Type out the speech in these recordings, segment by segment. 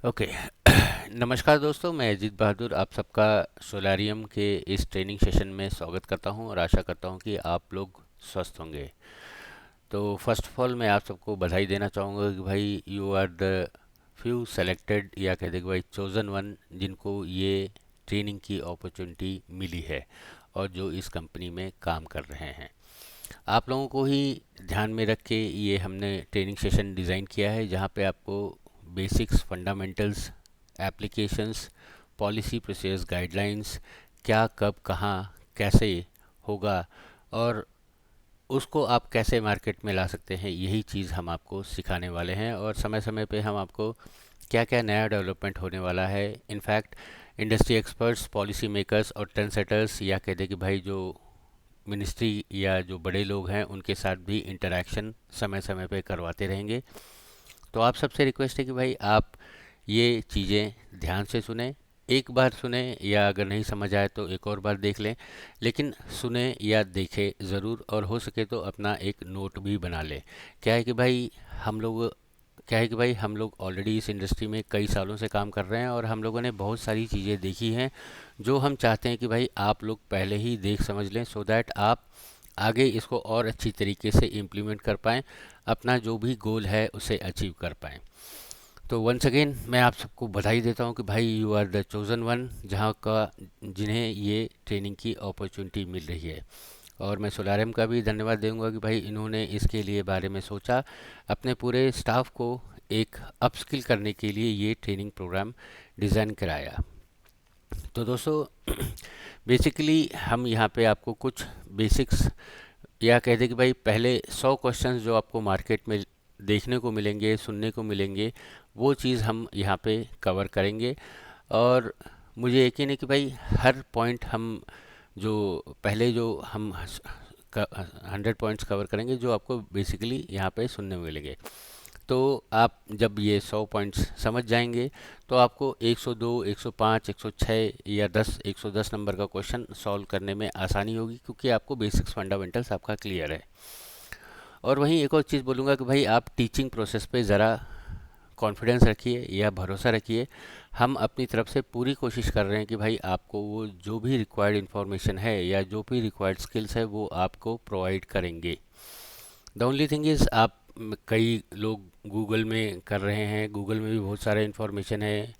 Okay. नमस्कार दोस्तों, मैं अजीत बहादुर आप सबका सोलारियम के इस ट्रेनिंग सेशन में स्वागत करता हूं और आशा करता हूं कि आप लोग स्वस्थ होंगे। तो फर्स्ट ऑफ ऑल मैं आप सबको बधाई देना चाहूँगा कि भाई you are the few selected या कहते कि भाई चोज़न वन जिनको ये ट्रेनिंग की अपॉर्चुनिटी मिली है और जो इस कंपनी में काम कर रहे हैं। आप लोगों को ही ध्यान में रख के ये हमने ट्रेनिंग सेशन डिज़ाइन किया है, जहाँ पे आपको basics, fundamentals, applications, policy, process, guidelines, क्या, कब, कहाँ, कैसे होगा और उसको आप कैसे मार्केट में ला सकते हैं, यही चीज़ हम आपको सिखाने वाले हैं। और समय समय पे हम आपको क्या क्या नया डेवलपमेंट होने वाला है, in fact industry experts, policy makers और ट्रेंड सेटर्स या कहते कि भाई जो मिनिस्ट्री या जो बड़े लोग हैं उनके साथ भी इंटरेक्शन समय समय पे करवाते रहेंगे। तो आप सबसे रिक्वेस्ट है कि भाई आप ये चीज़ें ध्यान से सुने, एक बार सुने या अगर नहीं समझ आए तो एक और बार देख लें, लेकिन सुने या देखें ज़रूर और हो सके तो अपना एक नोट भी बना लें। क्या है कि भाई हम लोग क्या है कि भाई हम लोग ऑलरेडी इस इंडस्ट्री में कई सालों से काम कर रहे हैं और हम लोगों ने बहुत सारी चीज़ें देखी हैं जो हम चाहते हैं कि भाई आप लोग पहले ही देख समझ लें, सो दैट आप आगे इसको और अच्छी तरीके से इम्प्लीमेंट कर पाएँ, अपना जो भी गोल है उसे अचीव कर पाएँ। तो वंस अगेन मैं आप सबको बधाई देता हूँ कि भाई you are the chosen one जहाँ का जिन्हें ये ट्रेनिंग की अपॉर्चुनिटी मिल रही है। और मैं सोलारियम का भी धन्यवाद दूंगा कि भाई इन्होंने इसके लिए बारे में सोचा, अपने पूरे स्टाफ को एक अपस्किल करने के लिए ये ट्रेनिंग प्रोग्राम डिज़ाइन कराया। तो दोस्तों बेसिकली हम यहाँ पे आपको कुछ बेसिक्स या कह दें कि भाई पहले 100 क्वेश्चंस जो आपको मार्केट में देखने को मिलेंगे, सुनने को मिलेंगे, वो चीज़ हम यहाँ पे कवर करेंगे। और मुझे यकीन है कि भाई हर पॉइंट हम जो पहले जो हम 100 पॉइंट्स कवर करेंगे जो आपको बेसिकली यहाँ पे सुनने में मिलेंगे। तो आप जब ये 100 पॉइंट्स समझ जाएंगे तो आपको 102, 105, 106 या 110 नंबर का क्वेश्चन सॉल्व करने में आसानी होगी, क्योंकि आपको बेसिक्स फंडामेंटल्स आपका क्लियर है। और वहीं एक और चीज़ बोलूँगा कि भाई आप टीचिंग प्रोसेस पे ज़रा कॉन्फिडेंस रखिए या भरोसा रखिए। हम अपनी तरफ से पूरी कोशिश कर रहे हैं कि भाई आपको वो जो भी रिक्वायर्ड इन्फॉर्मेशन है या जो भी रिक्वायर्ड स्किल्स है वो आपको प्रोवाइड करेंगे। द ओनली थिंग इज़ आप कई लोग गूगल में कर रहे हैं, गूगल में भी बहुत सारा इन्फॉर्मेशन है,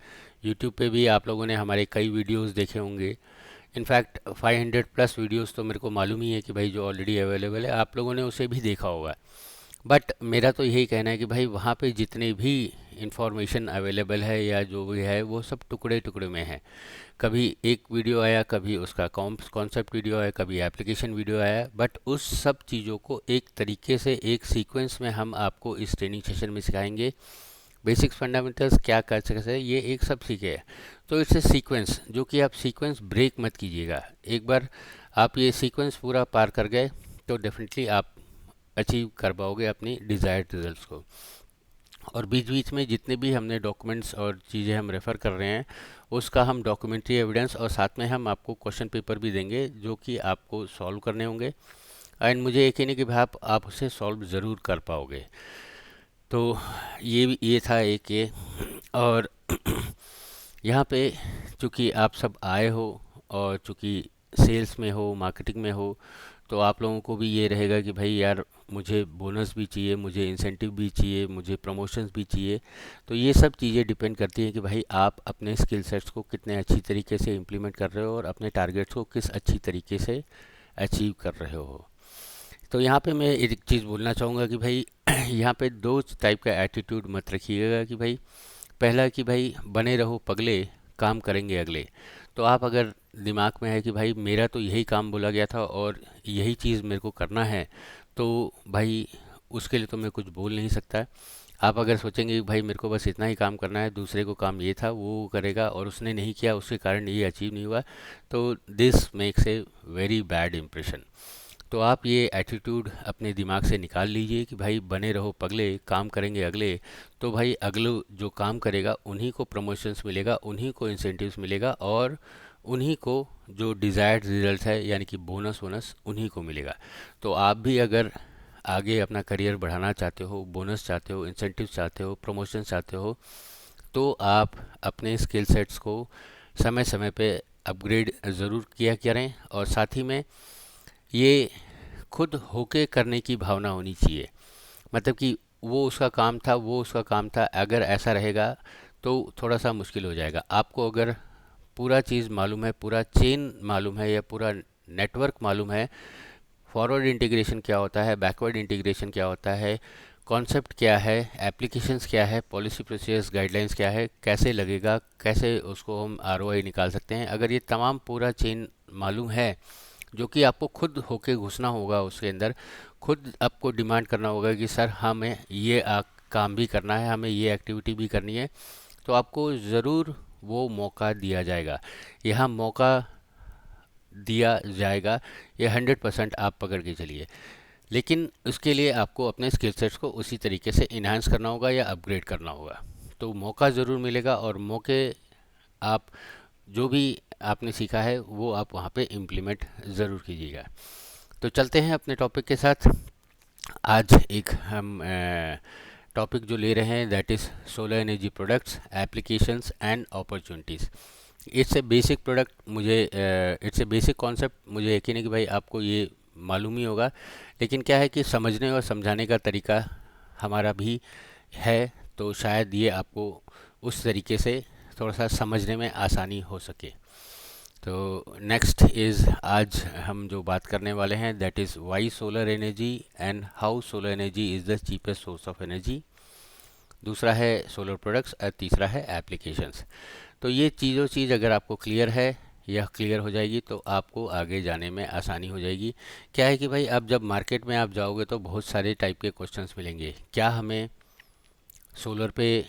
यूट्यूब पे भी आप लोगों ने हमारे कई वीडियोस देखे होंगे। इनफैक्ट 500 प्लस वीडियोस तो मेरे को मालूम ही है कि भाई जो ऑलरेडी अवेलेबल है आप लोगों ने उसे भी देखा होगा। बट मेरा तो यही कहना है कि भाई वहाँ पे जितने भी इंफॉर्मेशन अवेलेबल है या जो भी है वो सब टुकड़े टुकड़े में है। कभी एक वीडियो आया, कभी उसका कॉन्सेप्ट वीडियो आया, कभी एप्लीकेशन वीडियो आया, बट उस सब चीज़ों को एक तरीके से एक सीक्वेंस में हम आपको इस ट्रेनिंग सेशन में सिखाएंगे। बेसिक्स फंडामेंटल्स क्या कर सकते हैं ये एक सब सीखे। तो इट्स ए सीक्वेंस जो कि आप सीक्वेंस ब्रेक मत कीजिएगा। एक बार आप ये सीक्वेंस पूरा पार कर गए तो डेफिनेटली आप अचीव कर पाओगे अपनी डिज़ायर्ड रिजल्ट्स को। और बीच बीच में जितने भी हमने डॉक्यूमेंट्स और चीज़ें हम रेफ़र कर रहे हैं उसका हम डॉक्यूमेंट्री एविडेंस और साथ में हम आपको क्वेश्चन पेपर भी देंगे जो कि आपको सॉल्व करने होंगे। एंड मुझे यकीन है कि भाई आप उसे सॉल्व ज़रूर कर पाओगे। तो ये था एक ये। और यहाँ पे चूँकि आप सब आए हो और चूँकि सेल्स में हो, मार्केटिंग में हो, तो आप लोगों को भी ये रहेगा कि भाई यार मुझे बोनस भी चाहिए, मुझे इंसेंटिव भी चाहिए, मुझे प्रमोशंस भी चाहिए। तो ये सब चीज़ें डिपेंड करती हैं कि भाई आप अपने स्किल सेट्स को कितने अच्छी तरीके से इम्प्लीमेंट कर रहे हो और अपने टारगेट्स को किस अच्छी तरीके से अचीव कर रहे हो। तो यहाँ पे मैं एक चीज़ बोलना चाहूँगा कि भाई यहाँ पे दो टाइप का एटीट्यूड मत रखिएगा कि भाई पहला कि भाई बने रहो पगले, काम करेंगे अगले। तो आप अगर दिमाग में है कि भाई मेरा तो यही काम बोला गया था और यही चीज़ मेरे को करना है, तो भाई उसके लिए तो मैं कुछ बोल नहीं सकता। आप अगर सोचेंगे कि भाई मेरे को बस इतना ही काम करना है, दूसरे को काम ये था वो करेगा और उसने नहीं किया उसके कारण ये अचीव नहीं हुआ, तो this makes a very bad impression. तो आप ये एटीट्यूड अपने दिमाग से निकाल लीजिए कि भाई बने रहो पगले, काम करेंगे अगले। तो भाई अगले जो काम करेगा उन्हीं को प्रमोशंस मिलेगा, उन्हीं को इंसेंटिव्स मिलेगा और उन्हीं को जो डिज़ायर्ड रिजल्ट है यानी कि बोनस वोनस उन्हीं को मिलेगा। तो आप भी अगर आगे अपना करियर बढ़ाना चाहते हो, बोनस चाहते हो, इंसेंटिव चाहते हो, प्रमोशन चाहते हो, तो आप अपने स्किल सेट्स को समय समय पे अपग्रेड ज़रूर किया करें, और साथ ही में ये खुद होके करने की भावना होनी चाहिए। मतलब कि वो उसका काम था, अगर ऐसा रहेगा तो थोड़ा सा मुश्किल हो जाएगा। आपको अगर पूरा चीज़ मालूम है, पूरा चेन मालूम है, या पूरा नेटवर्क मालूम है, फॉरवर्ड इंटीग्रेशन क्या होता है, बैकवर्ड इंटीग्रेशन क्या होता है, कॉन्सेप्ट क्या है, एप्लीकेशंस क्या है, पॉलिसी प्रोसीजर्स गाइडलाइंस क्या है, कैसे लगेगा, कैसे उसको हम आरओआई निकाल सकते हैं, अगर ये तमाम पूरा चेन मालूम है, जो कि आपको खुद होके घुसना होगा उसके अंदर, खुद आपको डिमांड करना होगा कि सर हमें ये काम भी करना है, हमें ये एक्टिविटी भी करनी है, तो आपको ज़रूर वो मौका दिया जाएगा। यहाँ मौका दिया जाएगा, ये 100% आप पकड़ के चलिए। लेकिन उसके लिए आपको अपने स्किल सेट्स को उसी तरीके से इन्हांस करना होगा या अपग्रेड करना होगा। तो मौका ज़रूर मिलेगा, और मौके आप जो भी आपने सीखा है वो आप वहाँ पे इम्प्लीमेंट ज़रूर कीजिएगा। तो चलते हैं अपने टॉपिक के साथ। आज एक हम टॉपिक जो ले रहे हैं, that is solar energy products, applications and opportunities. It's a basic product, मुझे इट्स ए बेसिक कॉन्सेप्ट, मुझे यकीन है कि भाई आपको ये मालूम ही होगा, लेकिन क्या है कि समझने और समझाने का तरीका हमारा भी है, तो शायद ये आपको उस तरीके से थोड़ा सा समझने में आसानी हो सके। तो नेक्स्ट इज़, आज हम जो बात करने वाले हैं, that is why solar energy and how solar energy is the cheapest source of energy. दूसरा है सोलर प्रोडक्ट्स, और तीसरा है एप्लीकेशंस। तो ये चीज़ अगर आपको क्लियर है, यह क्लियर हो जाएगी, तो आपको आगे जाने में आसानी हो जाएगी। क्या है कि भाई अब जब मार्केट में आप जाओगे तो बहुत सारे टाइप के क्वेश्चंस मिलेंगे। क्या हमें सोलर पे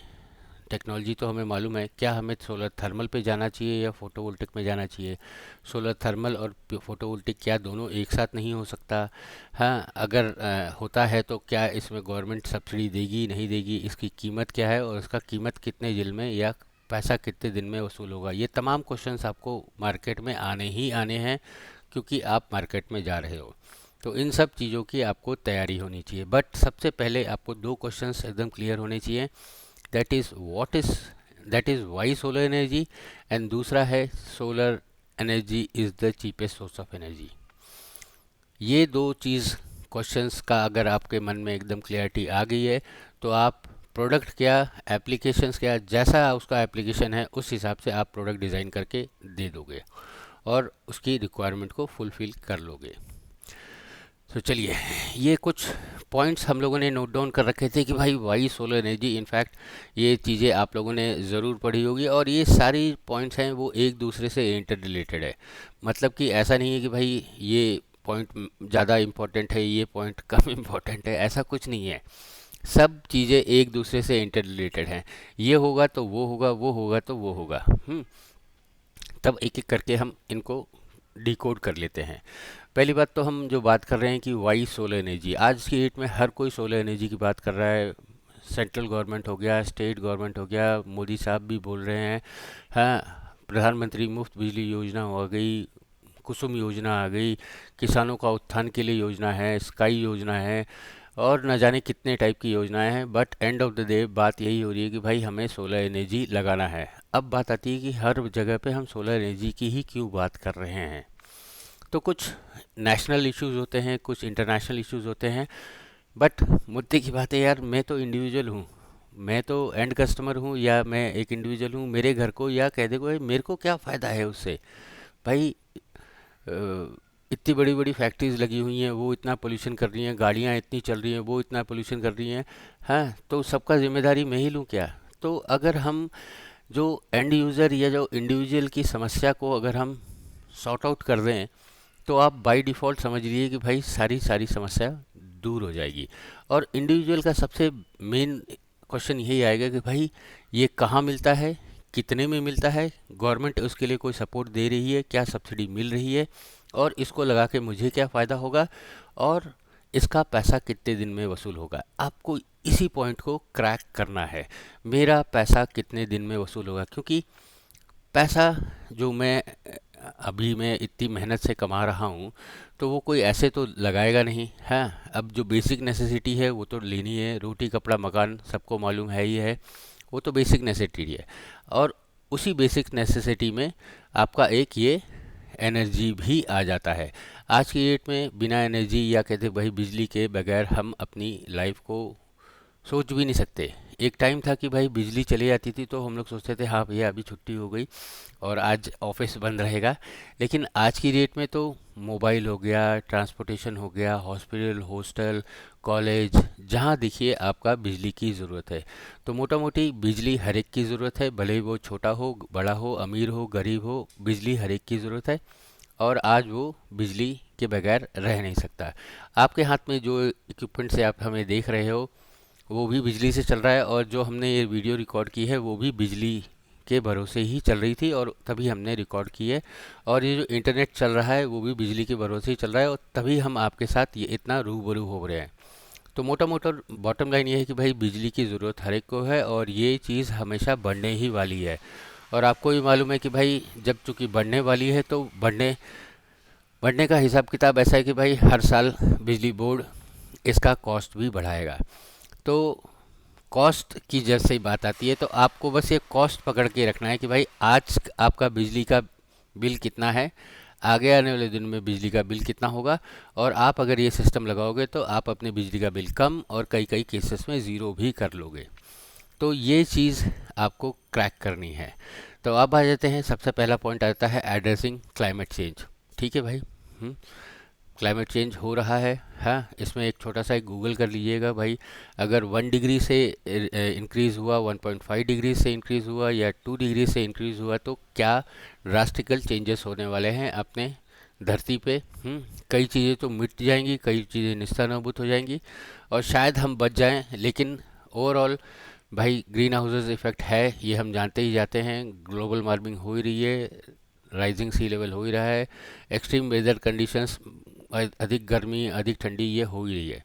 टेक्नोलॉजी तो हमें मालूम है, क्या हमें सोलर थर्मल पे जाना चाहिए या फोटोवोल्टिक में जाना चाहिए? सोलर थर्मल और फोटोवोल्टिक क्या दोनों एक साथ नहीं हो सकता? हाँ, अगर होता है तो क्या इसमें गवर्नमेंट सब्सिडी देगी, नहीं देगी? इसकी कीमत क्या है, और इसका कीमत कितने जिल में या पैसा कितने दिन में वसूल होगा? ये तमाम क्वेश्चंस आपको मार्केट में आने ही आने हैं, क्योंकि आप मार्केट में जा रहे हो। तो इन सब चीज़ों की आपको तैयारी होनी चाहिए। बट सबसे पहले आपको दो क्वेश्चंस एकदम क्लियर होने चाहिए, that is what is, that is why solar energy, and दूसरा है solar energy is the cheapest source of energy. ये दो चीज़ क्वेश्चंस का अगर आपके मन में एकदम क्लियरिटी आ गई है, तो आप प्रोडक्ट क्या, एप्लीकेशंस क्या, जैसा उसका एप्लीकेशन है उस हिसाब से आप प्रोडक्ट डिज़ाइन करके दे दोगे और उसकी रिक्वायरमेंट को फुलफ़िल कर लोगे। तो चलिए, ये कुछ पॉइंट्स हम लोगों ने नोट डाउन कर रखे थे कि भाई वाई सोलर एनर्जी, इनफैक्ट ये चीज़ें आप लोगों ने ज़रूर पढ़ी होगी, और ये सारी पॉइंट्स हैं वो एक दूसरे से इंटर रिलेटेड है। मतलब कि ऐसा नहीं है कि भाई ये पॉइंट ज़्यादा इम्पोर्टेंट है, ये पॉइंट कम इम्पोर्टेंट है, ऐसा कुछ नहीं है। सब चीज़ें एक दूसरे से इंटर रिलेटेड हैं। ये होगा तो वो होगा, वो होगा तो वो होगा। तब एक एक करके हम इनको डिकोड कर लेते हैं। पहली बात तो हम जो बात कर रहे हैं कि वाई सोलर एनर्जी, आज की डेट में हर कोई सोलर एनर्जी की बात कर रहा है। सेंट्रल गवर्नमेंट हो गया, स्टेट गवर्नमेंट हो गया, मोदी साहब भी बोल रहे हैं। हाँ, प्रधानमंत्री मुफ्त बिजली योजना हो गई, कुसुम योजना आ गई, किसानों का उत्थान के लिए योजना है, स्काई योजना है, और न जाने कितने टाइप की योजनाएं हैं। But end of the day बात यही हो रही है कि भाई हमें सोलर एनर्जी लगाना है। अब बात आती है कि हर जगह पे हम सोलर एनर्जी की ही क्यों बात कर रहे हैं। तो कुछ नेशनल इश्यूज़ होते हैं, कुछ इंटरनेशनल इश्यूज़ होते हैं। बट मुद्दे की बात है यार, मैं तो इंडिविजुअल हूँ, मैं तो एंड कस्टमर हूँ, या मैं एक इंडिविजुअल हूँ। मेरे घर को या कह दे कोई, मेरे को क्या फ़ायदा है उससे? भाई इतनी बड़ी बड़ी फैक्ट्रीज लगी हुई हैं, वो इतना पोल्यूशन कर रही हैं, गाड़ियाँ इतनी चल रही हैं, वो इतना पोल्यूशन कर रही हैं। हाँ, तो सबका जिम्मेदारी मैं ही लूँ क्या? तो अगर हम जो एंड यूज़र या जो इंडिविजुअल की समस्या को अगर हम सॉर्ट आउट कर दें, तो आप बाय डिफ़ॉल्ट समझ लीजिए कि भाई सारी सारी समस्या दूर हो जाएगी। और इंडिविजुअल का सबसे मेन क्वेश्चन यही आएगा कि भाई ये कहाँ मिलता है, कितने में मिलता है, गवर्नमेंट उसके लिए कोई सपोर्ट दे रही है, क्या सब्सिडी मिल रही है, और इसको लगा के मुझे क्या फ़ायदा होगा, और इसका पैसा कितने दिन में वसूल होगा। आपको इसी पॉइंट को क्रैक करना है, मेरा पैसा कितने दिन में वसूल होगा। क्योंकि पैसा जो मैं इतनी मेहनत से कमा रहा हूँ, तो वो कोई ऐसे तो लगाएगा नहीं। हाँ, अब जो बेसिक नेसेसिटी है वो तो लेनी है, रोटी कपड़ा मकान सबको मालूम है ही है, वो तो बेसिक नेसेसिटी है। और उसी बेसिक नेसेसिटी में आपका एक ये एनर्जी भी आ जाता है। आज की डेट में बिना एनर्जी या कहते भाई बिजली के बगैर हम अपनी लाइफ को सोच भी नहीं सकते। एक टाइम था कि भाई बिजली चली जाती थी तो हम लोग सोचते थे हाँ भैया अभी छुट्टी हो गई और आज ऑफिस बंद रहेगा। लेकिन आज की डेट में तो मोबाइल हो गया, ट्रांसपोर्टेशन हो गया, हॉस्पिटल, हॉस्टल, कॉलेज, जहाँ देखिए आपका बिजली की ज़रूरत है। तो मोटा मोटी बिजली हर एक की ज़रूरत है, भले ही वो छोटा हो, बड़ा हो, अमीर हो, गरीब हो, बिजली हर एक की ज़रूरत है। और आज वो बिजली के बगैर रह नहीं सकता। आपके हाथ में जो इक्विपमेंट से आप हमें देख रहे हो वो भी बिजली से चल रहा है, और जो हमने ये वीडियो रिकॉर्ड की है वो भी बिजली के भरोसे ही चल रही थी और तभी हमने रिकॉर्ड की है। और ये जो इंटरनेट चल रहा है वो भी बिजली के भरोसे ही चल रहा है और तभी हम आपके साथ ये इतना रूबरू हो रहे हैं। तो मोटा मोटा बॉटम लाइन ये है कि भाई बिजली की ज़रूरत हर एक को है और ये चीज़ हमेशा बढ़ने ही वाली है। और आपको भी मालूम है कि भाई जब चूँकि बढ़ने वाली है तो बढ़ने बढ़ने का हिसाब किताब ऐसा है कि भाई हर साल बिजली बोर्ड इसका कॉस्ट भी बढ़ाएगा। तो कॉस्ट की जैसे ही बात आती है तो आपको बस ये कॉस्ट पकड़ के रखना है कि भाई आज आपका बिजली का बिल कितना है, आगे आने वाले दिन में बिजली का बिल कितना होगा। और आप अगर ये सिस्टम लगाओगे तो आप अपने बिजली का बिल कम और कई कई केसेस में ज़ीरो भी कर लोगे। तो ये चीज़ आपको क्रैक करनी है। तो अब आ जाते हैं, सबसे पहला पॉइंट आता है एड्रेसिंग क्लाइमेट चेंज। ठीक है भाई, क्लाइमेट चेंज हो रहा है। हाँ, इसमें एक छोटा सा एक गूगल कर लीजिएगा भाई। अगर 1 डिग्री से इंक्रीज़ हुआ, 1.5 डिग्री से इंक्रीज़ हुआ या 2 डिग्री से इंक्रीज़ हुआ तो क्या ड्रास्टिकल चेंजेस होने वाले हैं अपने धरती पे। कई चीज़ें तो मिट जाएंगी, कई चीज़ें निस्तानाबूत हो जाएंगी और शायद हम बच जाएं। लेकिन ओवरऑल भाई ग्रीन हाउसेस इफ़ेक्ट है, ये हम जानते ही जाते हैं। ग्लोबल वार्मिंग हो ही रही है, राइजिंग सी लेवल हो ही रहा है, एक्सट्रीम वेदर कंडीशंस, अधिक गर्मी, अधिक ठंडी, ये हो ही रही है।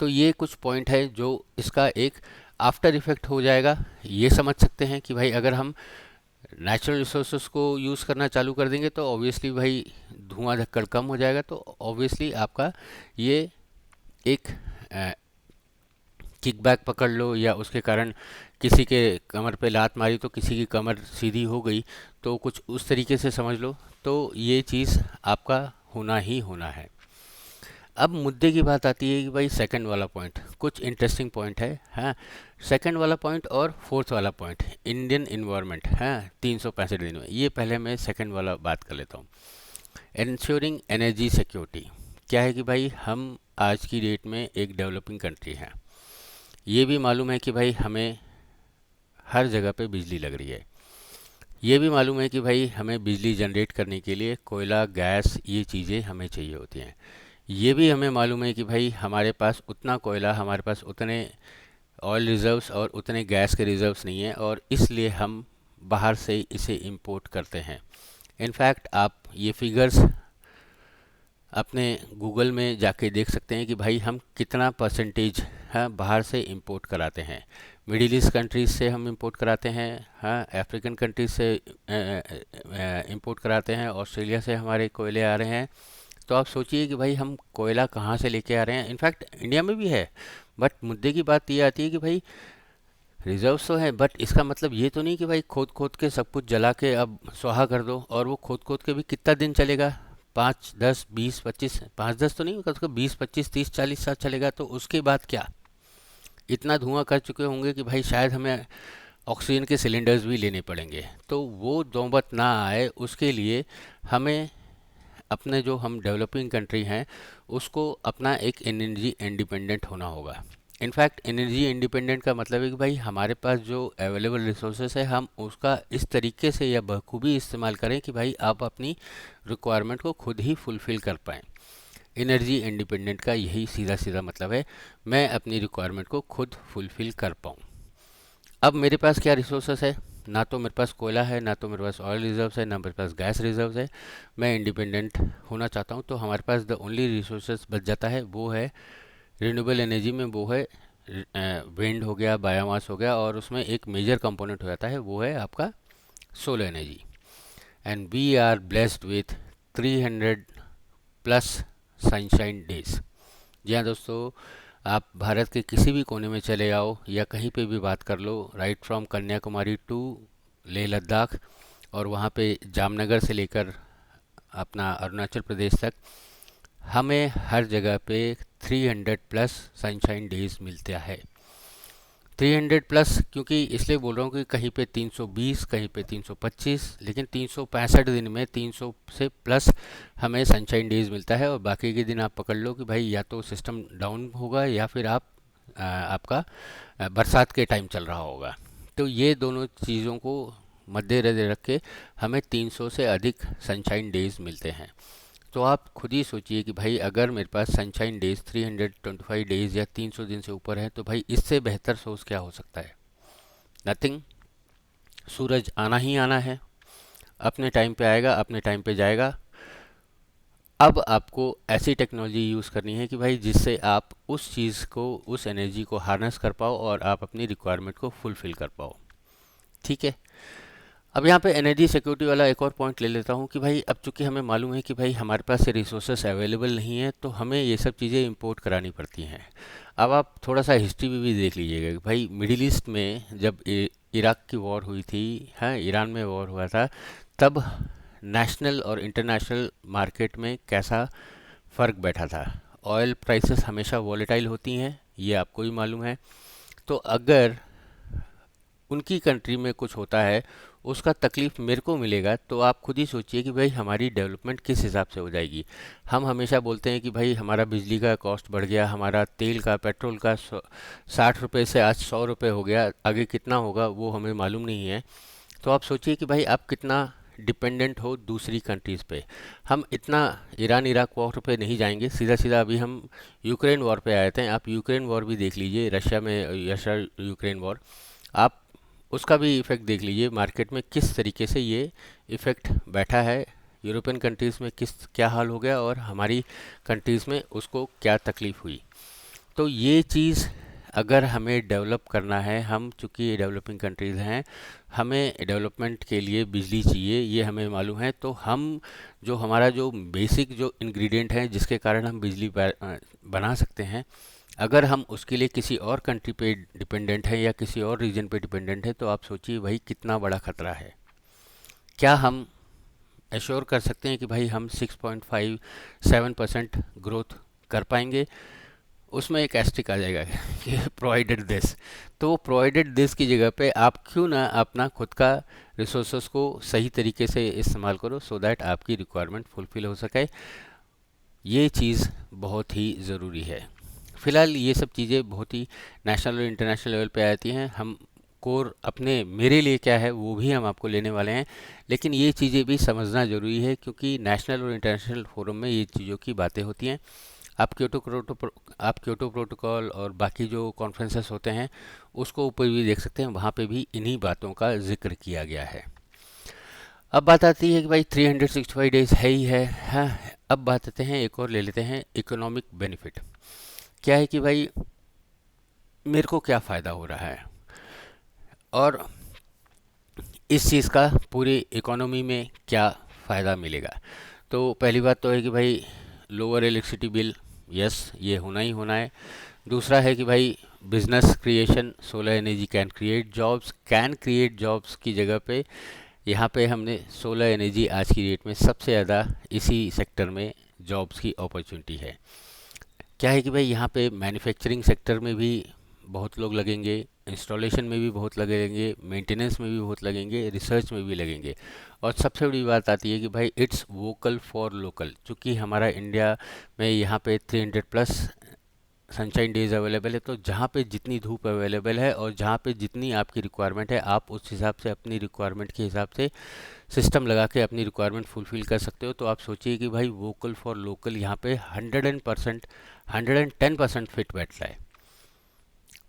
तो ये कुछ पॉइंट है जो इसका एक आफ्टर इफेक्ट हो जाएगा। ये समझ सकते हैं कि भाई अगर हम नेचुरल रिसोर्सेज को यूज़ करना चालू कर देंगे तो ऑब्वियसली भाई धुआं धक्कड़ कम हो जाएगा। तो ऑब्वियसली आपका ये एक किकबैक पकड़ लो या उसके कारण किसी के कमर पे लात मारी तो किसी की कमर सीधी हो गई, तो कुछ उस तरीके से समझ लो। तो ये चीज़ आपका होना ही होना है। अब मुद्दे की बात आती है कि भाई सेकंड वाला पॉइंट कुछ इंटरेस्टिंग पॉइंट है। हाँ, सेकंड वाला पॉइंट और फोर्थ वाला पॉइंट, इंडियन इन्वायरमेंट। हाँ, 365 दिन में, ये पहले मैं सेकंड वाला बात कर लेता हूँ। Ensuring energy security. क्या है कि भाई हम आज की डेट में एक डेवलपिंग कंट्री हैं। ये भी मालूम है कि भाई हमें हर जगह पे बिजली लग रही है। ये भी मालूम है कि भाई हमें बिजली जनरेट करने के लिए कोयला, गैस, ये चीज़ें हमें चाहिए होती हैं। ये भी हमें मालूम है कि भाई हमारे पास उतना कोयला, हमारे पास उतने ऑयल रिजर्व्स और उतने गैस के रिजर्व्स नहीं हैं और इसलिए हम बाहर से इसे इंपोर्ट करते हैं। इनफैक्ट आप ये फिगर्स अपने गूगल में जाके देख सकते हैं कि भाई हम कितना परसेंटेज बाहर से इंपोर्ट कराते हैं। मिडिल ईस्ट कंट्रीज़ से हम इंपोर्ट कराते हैं, हाँ, अफ्रीकन कंट्रीज से इंपोर्ट कराते हैं, ऑस्ट्रेलिया से हमारे कोयले आ रहे हैं। तो आप सोचिए कि भाई हम कोयला कहाँ से लेके आ रहे हैं। इनफैक्ट इंडिया में भी है, बट मुद्दे की बात ये आती है कि भाई रिजर्व्स तो हैं, बट इसका मतलब ये तो नहीं कि भाई खोद खोद के सब कुछ जला के अब स्वाहा कर दो। और वो खोद खोद के भी कितना दिन चलेगा, 5, 10, 20, 25, 5, 10 तो नहीं, उसका 20, 25, 30, 40 साल चलेगा। तो उसके बाद क्या, इतना धुआं कर चुके होंगे कि भाई शायद हमें ऑक्सीजन के सिलेंडर्स भी लेने पड़ेंगे। तो वो नौबत ना आए उसके लिए हमें अपने जो हम डेवलपिंग कंट्री हैं उसको अपना एक एनर्जी इंडिपेंडेंट होना होगा। इनफैक्ट एनर्जी इंडिपेंडेंट का मतलब है कि भाई हमारे पास जो अवेलेबल रिसोर्सेस है हम उसका इस तरीके से या बखूबी इस्तेमाल करें कि भाई आप अपनी रिक्वायरमेंट को खुद ही फुलफ़िल कर पाएँ। एनर्जी इंडिपेंडेंट का यही सीधा सीधा मतलब है, मैं अपनी रिक्वायरमेंट को खुद फुलफ़िल कर पाऊँ। अब मेरे पास क्या रिसोर्सेस है, ना तो मेरे पास कोयला है, ना तो मेरे पास ऑयल रिजर्व्स है, ना मेरे पास गैस रिजर्व्स है। मैं इंडिपेंडेंट होना चाहता हूँ तो हमारे पास द ओनली रिसोर्सेस बच जाता है वो है रिन्यूएबल एनर्जी में, वो है विंड हो गया, बायोमास हो गया, और उसमें एक मेजर कंपोनेंट हो जाता है वो है आपका solar energy. And we are blessed with 300 plus sunshine days. जी हाँ दोस्तों, आप भारत के किसी भी कोने में चले जाओ या कहीं पे भी बात कर लो, right from Kanyakumari to Leh Ladakh, और वहाँ पे जामनगर से लेकर अपना अरुणाचल प्रदेश तक, हमें हर जगह पे 300 प्लस सनशाइन डेज मिलता है। 300 प्लस क्योंकि इसलिए बोल रहा हूँ कि कहीं पे 320, कहीं पे 325, लेकिन 365 दिन में 300 से प्लस हमें सनशाइन डेज मिलता है। और बाकी के दिन आप पकड़ लो कि भाई या तो सिस्टम डाउन होगा या फिर आपका बरसात के टाइम चल रहा होगा। तो ये दोनों चीज़ों को मद्देनज़र रख के हमें 300 से अधिक सनशाइन डेज मिलते हैं। तो आप खुद ही सोचिए कि भाई अगर मेरे पास सनशाइन डेज 325 डेज या 300 दिन से ऊपर है, तो भाई इससे बेहतर सोर्स क्या हो सकता है? नथिंग। सूरज आना ही आना है, अपने टाइम पे आएगा, अपने टाइम पे जाएगा। अब आपको ऐसी टेक्नोलॉजी यूज़ करनी है कि भाई जिससे आप उस चीज़ को, उस एनर्जी को हार्नस कर पाओ और आप अपनी रिक्वायरमेंट को फुलफ़िल कर पाओ। ठीक है। अब यहाँ पे एनर्जी सिक्योरिटी वाला एक और पॉइंट ले लेता हूँ कि भाई अब चूंकि हमें मालूम है कि भाई हमारे पास ये रिसोर्सेस अवेलेबल नहीं है, तो हमें ये सब चीज़ें इंपोर्ट करानी पड़ती हैं। अब आप थोड़ा सा हिस्ट्री भी देख लीजिएगा कि भाई मिडिल ईस्ट में जब इराक की वॉर हुई थी, हाँ, ईरान में वॉर हुआ था, तब नेशनल और इंटरनेशनल मार्केट में कैसा फ़र्क बैठा था। ऑयल प्राइसेस हमेशा वॉलेटाइल होती हैं, ये आपको भी मालूम है। तो अगर उनकी कंट्री में कुछ होता है, उसका तकलीफ़ मेरे को मिलेगा, तो आप खुद ही सोचिए कि भाई हमारी डेवलपमेंट किस हिसाब से हो जाएगी। हम हमेशा बोलते हैं कि भाई हमारा बिजली का कॉस्ट बढ़ गया, हमारा तेल का, पेट्रोल का 60 रुपये से आज 100 रुपये हो गया, आगे कितना होगा वो हमें मालूम नहीं है। तो आप सोचिए कि भाई आप कितना डिपेंडेंट हो दूसरी कंट्रीज़ पे। हम इतना ईरान इराक वॉर पे नहीं जाएंगे, सीधा सीधा अभी हम यूक्रेन वॉर पे आए थे। आप यूक्रेन वॉर भी देख लीजिए, रशिया यूक्रेन वॉर, आप उसका भी इफ़ेक्ट देख लीजिए मार्केट में किस तरीके से ये इफ़ेक्ट बैठा है। यूरोपियन कंट्रीज़ में क्या हाल हो गया और हमारी कंट्रीज़ में उसको क्या तकलीफ़ हुई। तो ये चीज़ अगर हमें डेवलप करना है, हम चूँकि डेवलपिंग कंट्रीज़ हैं, हमें डेवलपमेंट के लिए बिजली चाहिए, ये हमें मालूम है। तो हम जो हमारा जो बेसिक जो इंग्रेडिएंट हैं जिसके कारण हम बिजली बना सकते हैं, अगर हम उसके लिए किसी और कंट्री पे डिपेंडेंट है या किसी और रीजन पे डिपेंडेंट है, तो आप सोचिए भाई कितना बड़ा खतरा है। क्या हम एश्योर कर सकते हैं कि भाई हम 6.57% ग्रोथ कर पाएंगे? उसमें एक एस्टिक आ जाएगा कि प्रोवाइडेड दिस। तो प्रोवाइडेड दिस की जगह पे आप क्यों ना अपना खुद का रिसोर्सेस को सही तरीके से इस्तेमाल करो, सो दैट आपकी रिक्वायरमेंट फुलफिल हो सके। ये चीज़ बहुत ही ज़रूरी है। फ़िलहाल ये सब चीज़ें बहुत ही नेशनल और इंटरनेशनल लेवल पे आती हैं। हम कोर अपने मेरे लिए क्या है वो भी हम आपको लेने वाले हैं, लेकिन ये चीज़ें भी समझना ज़रूरी है क्योंकि नेशनल और इंटरनेशनल फोरम में ये चीज़ों की बातें होती हैं। आप क्योटो प्रोटोकॉल और बाकी जो कॉन्फ्रेंसेस होते हैं उसको ऊपर भी देख सकते हैं, वहाँ पे भी इन्हीं बातों का जिक्र किया गया है। अब बात आती है कि भाई 365 डेज है ही है, हाँ। अब बात आते हैं, एक और ले लेते हैं, इकोनॉमिक बेनिफिट। क्या है कि भाई मेरे को क्या फ़ायदा हो रहा है और इस चीज़ का पूरी इकोनॉमी में क्या फ़ायदा मिलेगा। तो पहली बात तो है कि भाई लोअर इलेक्ट्रिसिटी बिल, यस, ये होना ही होना है। दूसरा है कि भाई business creation, solar energy can create jobs की जगह पे यहाँ पे हमने सोलर एनर्जी, आज की डेट में सबसे ज़्यादा इसी सेक्टर में जॉब्स की अपॉर्चुनिटी है। क्या है कि भाई यहाँ पे मैन्युफैक्चरिंग सेक्टर में भी बहुत लोग लगेंगे, इंस्टॉलेशन में भी बहुत लगेंगे, मेंटेनेंस में भी बहुत लगेंगे, रिसर्च में भी लगेंगे। और सबसे बड़ी बात आती है कि भाई इट्स वोकल फॉर लोकल। चूँकि हमारा इंडिया में यहाँ पे 300 प्लस सनशाइन डेज अवेलेबल है, तो जहाँ पे जितनी धूप अवेलेबल है और जहाँ पे जितनी आपकी रिक्वायरमेंट है, आप उस हिसाब से अपनी रिक्वायरमेंट के हिसाब से सिस्टम लगा के अपनी रिक्वायरमेंट फुलफ़िल कर सकते हो। तो आप सोचिए कि भाई वोकल फॉर लोकल यहाँ पे 110% फिट बैठता है।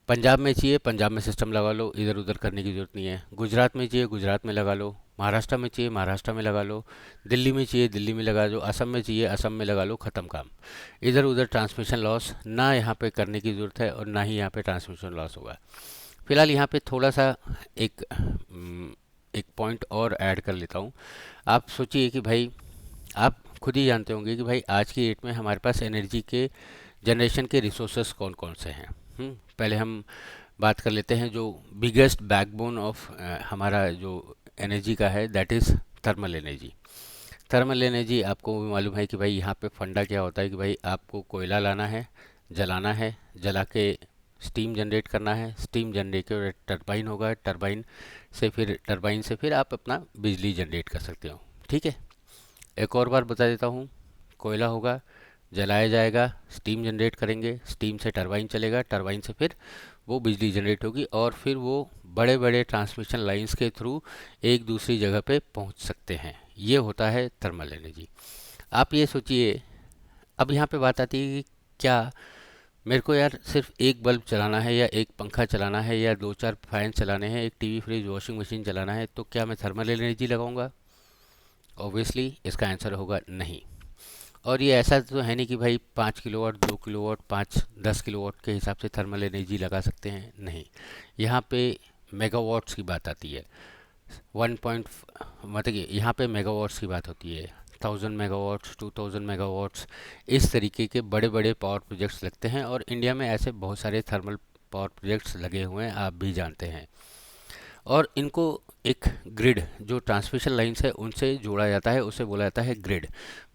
पंजाब में चाहिए, पंजाब में सिस्टम लगा लो, इधर उधर करने की ज़रूरत नहीं है। गुजरात में चाहिए, गुजरात में लगा लो। महाराष्ट्र में चाहिए, महाराष्ट्र में लगा लो। दिल्ली में चाहिए, दिल्ली में लगा लो। असम में चाहिए, असम में लगा लो, ख़त्म काम। इधर उधर ट्रांसमिशन लॉस ना यहाँ पे करने की ज़रूरत है और ना ही यहाँ पे ट्रांसमिशन लॉस होगा। फिलहाल यहाँ पे थोड़ा सा एक पॉइंट और ऐड कर लेता हूँ। आप सोचिए कि भाई आप खुद ही जानते होंगे कि भाई आज की डेट में हमारे पास एनर्जी के जनरेशन के रिसोर्सेस कौन कौन से हैं। पहले हम बात कर लेते हैं जो बिगेस्ट बैकबोन ऑफ हमारा जो एनर्जी का है, that is thermal energy. Thermal energy आपको भी मालूम है कि भाई यहाँ पे फंडा क्या होता है कि भाई आपको कोयला लाना है, जलाना है, जला के स्टीम जनरेट करना है, स्टीम जनरेट के टरबाइन होगा, टरबाइन से फिर आप अपना बिजली जनरेट कर सकते हो। ठीक है, एक और बार बता देता हूँ। कोयला होगा, जलाया जाएगा, स्टीम जनरेट करेंगे, स्टीम से टरबाइन चलेगा, टरबाइन से फिर वो बिजली जनरेट होगी और फिर वो बड़े बड़े ट्रांसमिशन लाइंस के थ्रू एक दूसरी जगह पे पहुंच सकते हैं। ये होता है थर्मल एनर्जी। आप ये सोचिए, अब यहाँ पे बात आती है कि क्या मेरे को यार सिर्फ एक बल्ब चलाना है या एक पंखा चलाना है या दो चार फैन चलाने हैं, एक टीवी, फ्रिज, वॉशिंग मशीन चलाना है, तो क्या मैं थर्मल एनर्जी लगाऊंगा? ऑब्वियसली इसका आंसर होगा नहीं। और ये ऐसा तो है नहीं कि भाई 5 किलोवाट, 2 किलोवाट, 5-10 किलोवाट के हिसाब से थर्मल एनर्जी लगा सकते हैं, नहीं। यहाँ पे मेगावाट्स की बात आती है। वन पॉइंट मतलब कि यहाँ पे मेगावाट्स की बात होती है। 1000 मेगावाट्स, 2000 मेगावाट्स, इस तरीके के बड़े बड़े पावर प्रोजेक्ट्स लगते हैं और इंडिया में ऐसे बहुत सारे थर्मल पावर प्रोजेक्ट्स लगे हुए हैं, आप भी जानते हैं। और इनको एक ग्रिड, जो ट्रांसमिशन लाइन्स है उनसे जोड़ा जाता है, उसे बोला जाता है ग्रिड।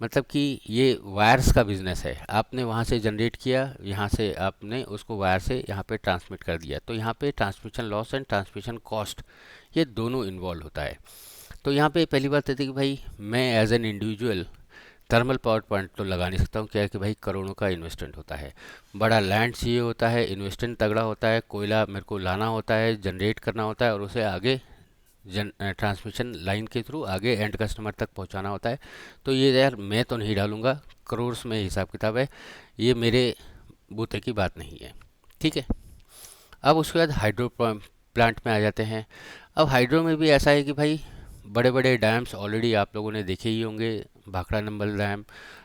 मतलब कि ये वायर्स का बिजनेस है। आपने वहाँ से जनरेट किया, यहाँ से आपने उसको वायर से यहाँ पे ट्रांसमिट कर दिया, तो यहाँ पे transmission loss and transmission cost, ये दोनों इन्वॉल्व होता है। तो यहाँ पे पहली बात होती है कि भाई मैं as an individual thermal power plant तो लगा नहीं सकता हूँ। क्या है कि भाई करोड़ों का इन्वेस्टमेंट होता है, बड़ा लैंड चाहिए होता है, इन्वेस्टमेंट तगड़ा होता है, कोयला मेरे को लाना होता है, जनरेट करना होता है और उसे आगे ट्रांसमिशन लाइन के थ्रू आगे एंड कस्टमर तक पहुंचाना होता है। तो ये यार मैं तो नहीं डालूंगा, करोड़ में हिसाब किताब है, ये मेरे बूते की बात नहीं है। ठीक है, अब उसके बाद हाइड्रो प्लांट में आ जाते हैं। अब हाइड्रो में भी ऐसा है कि भाई बड़े बड़े डैम्स ऑलरेडी आप लोगों ने देखे ही होंगे। भाखड़ा नंबल डैम,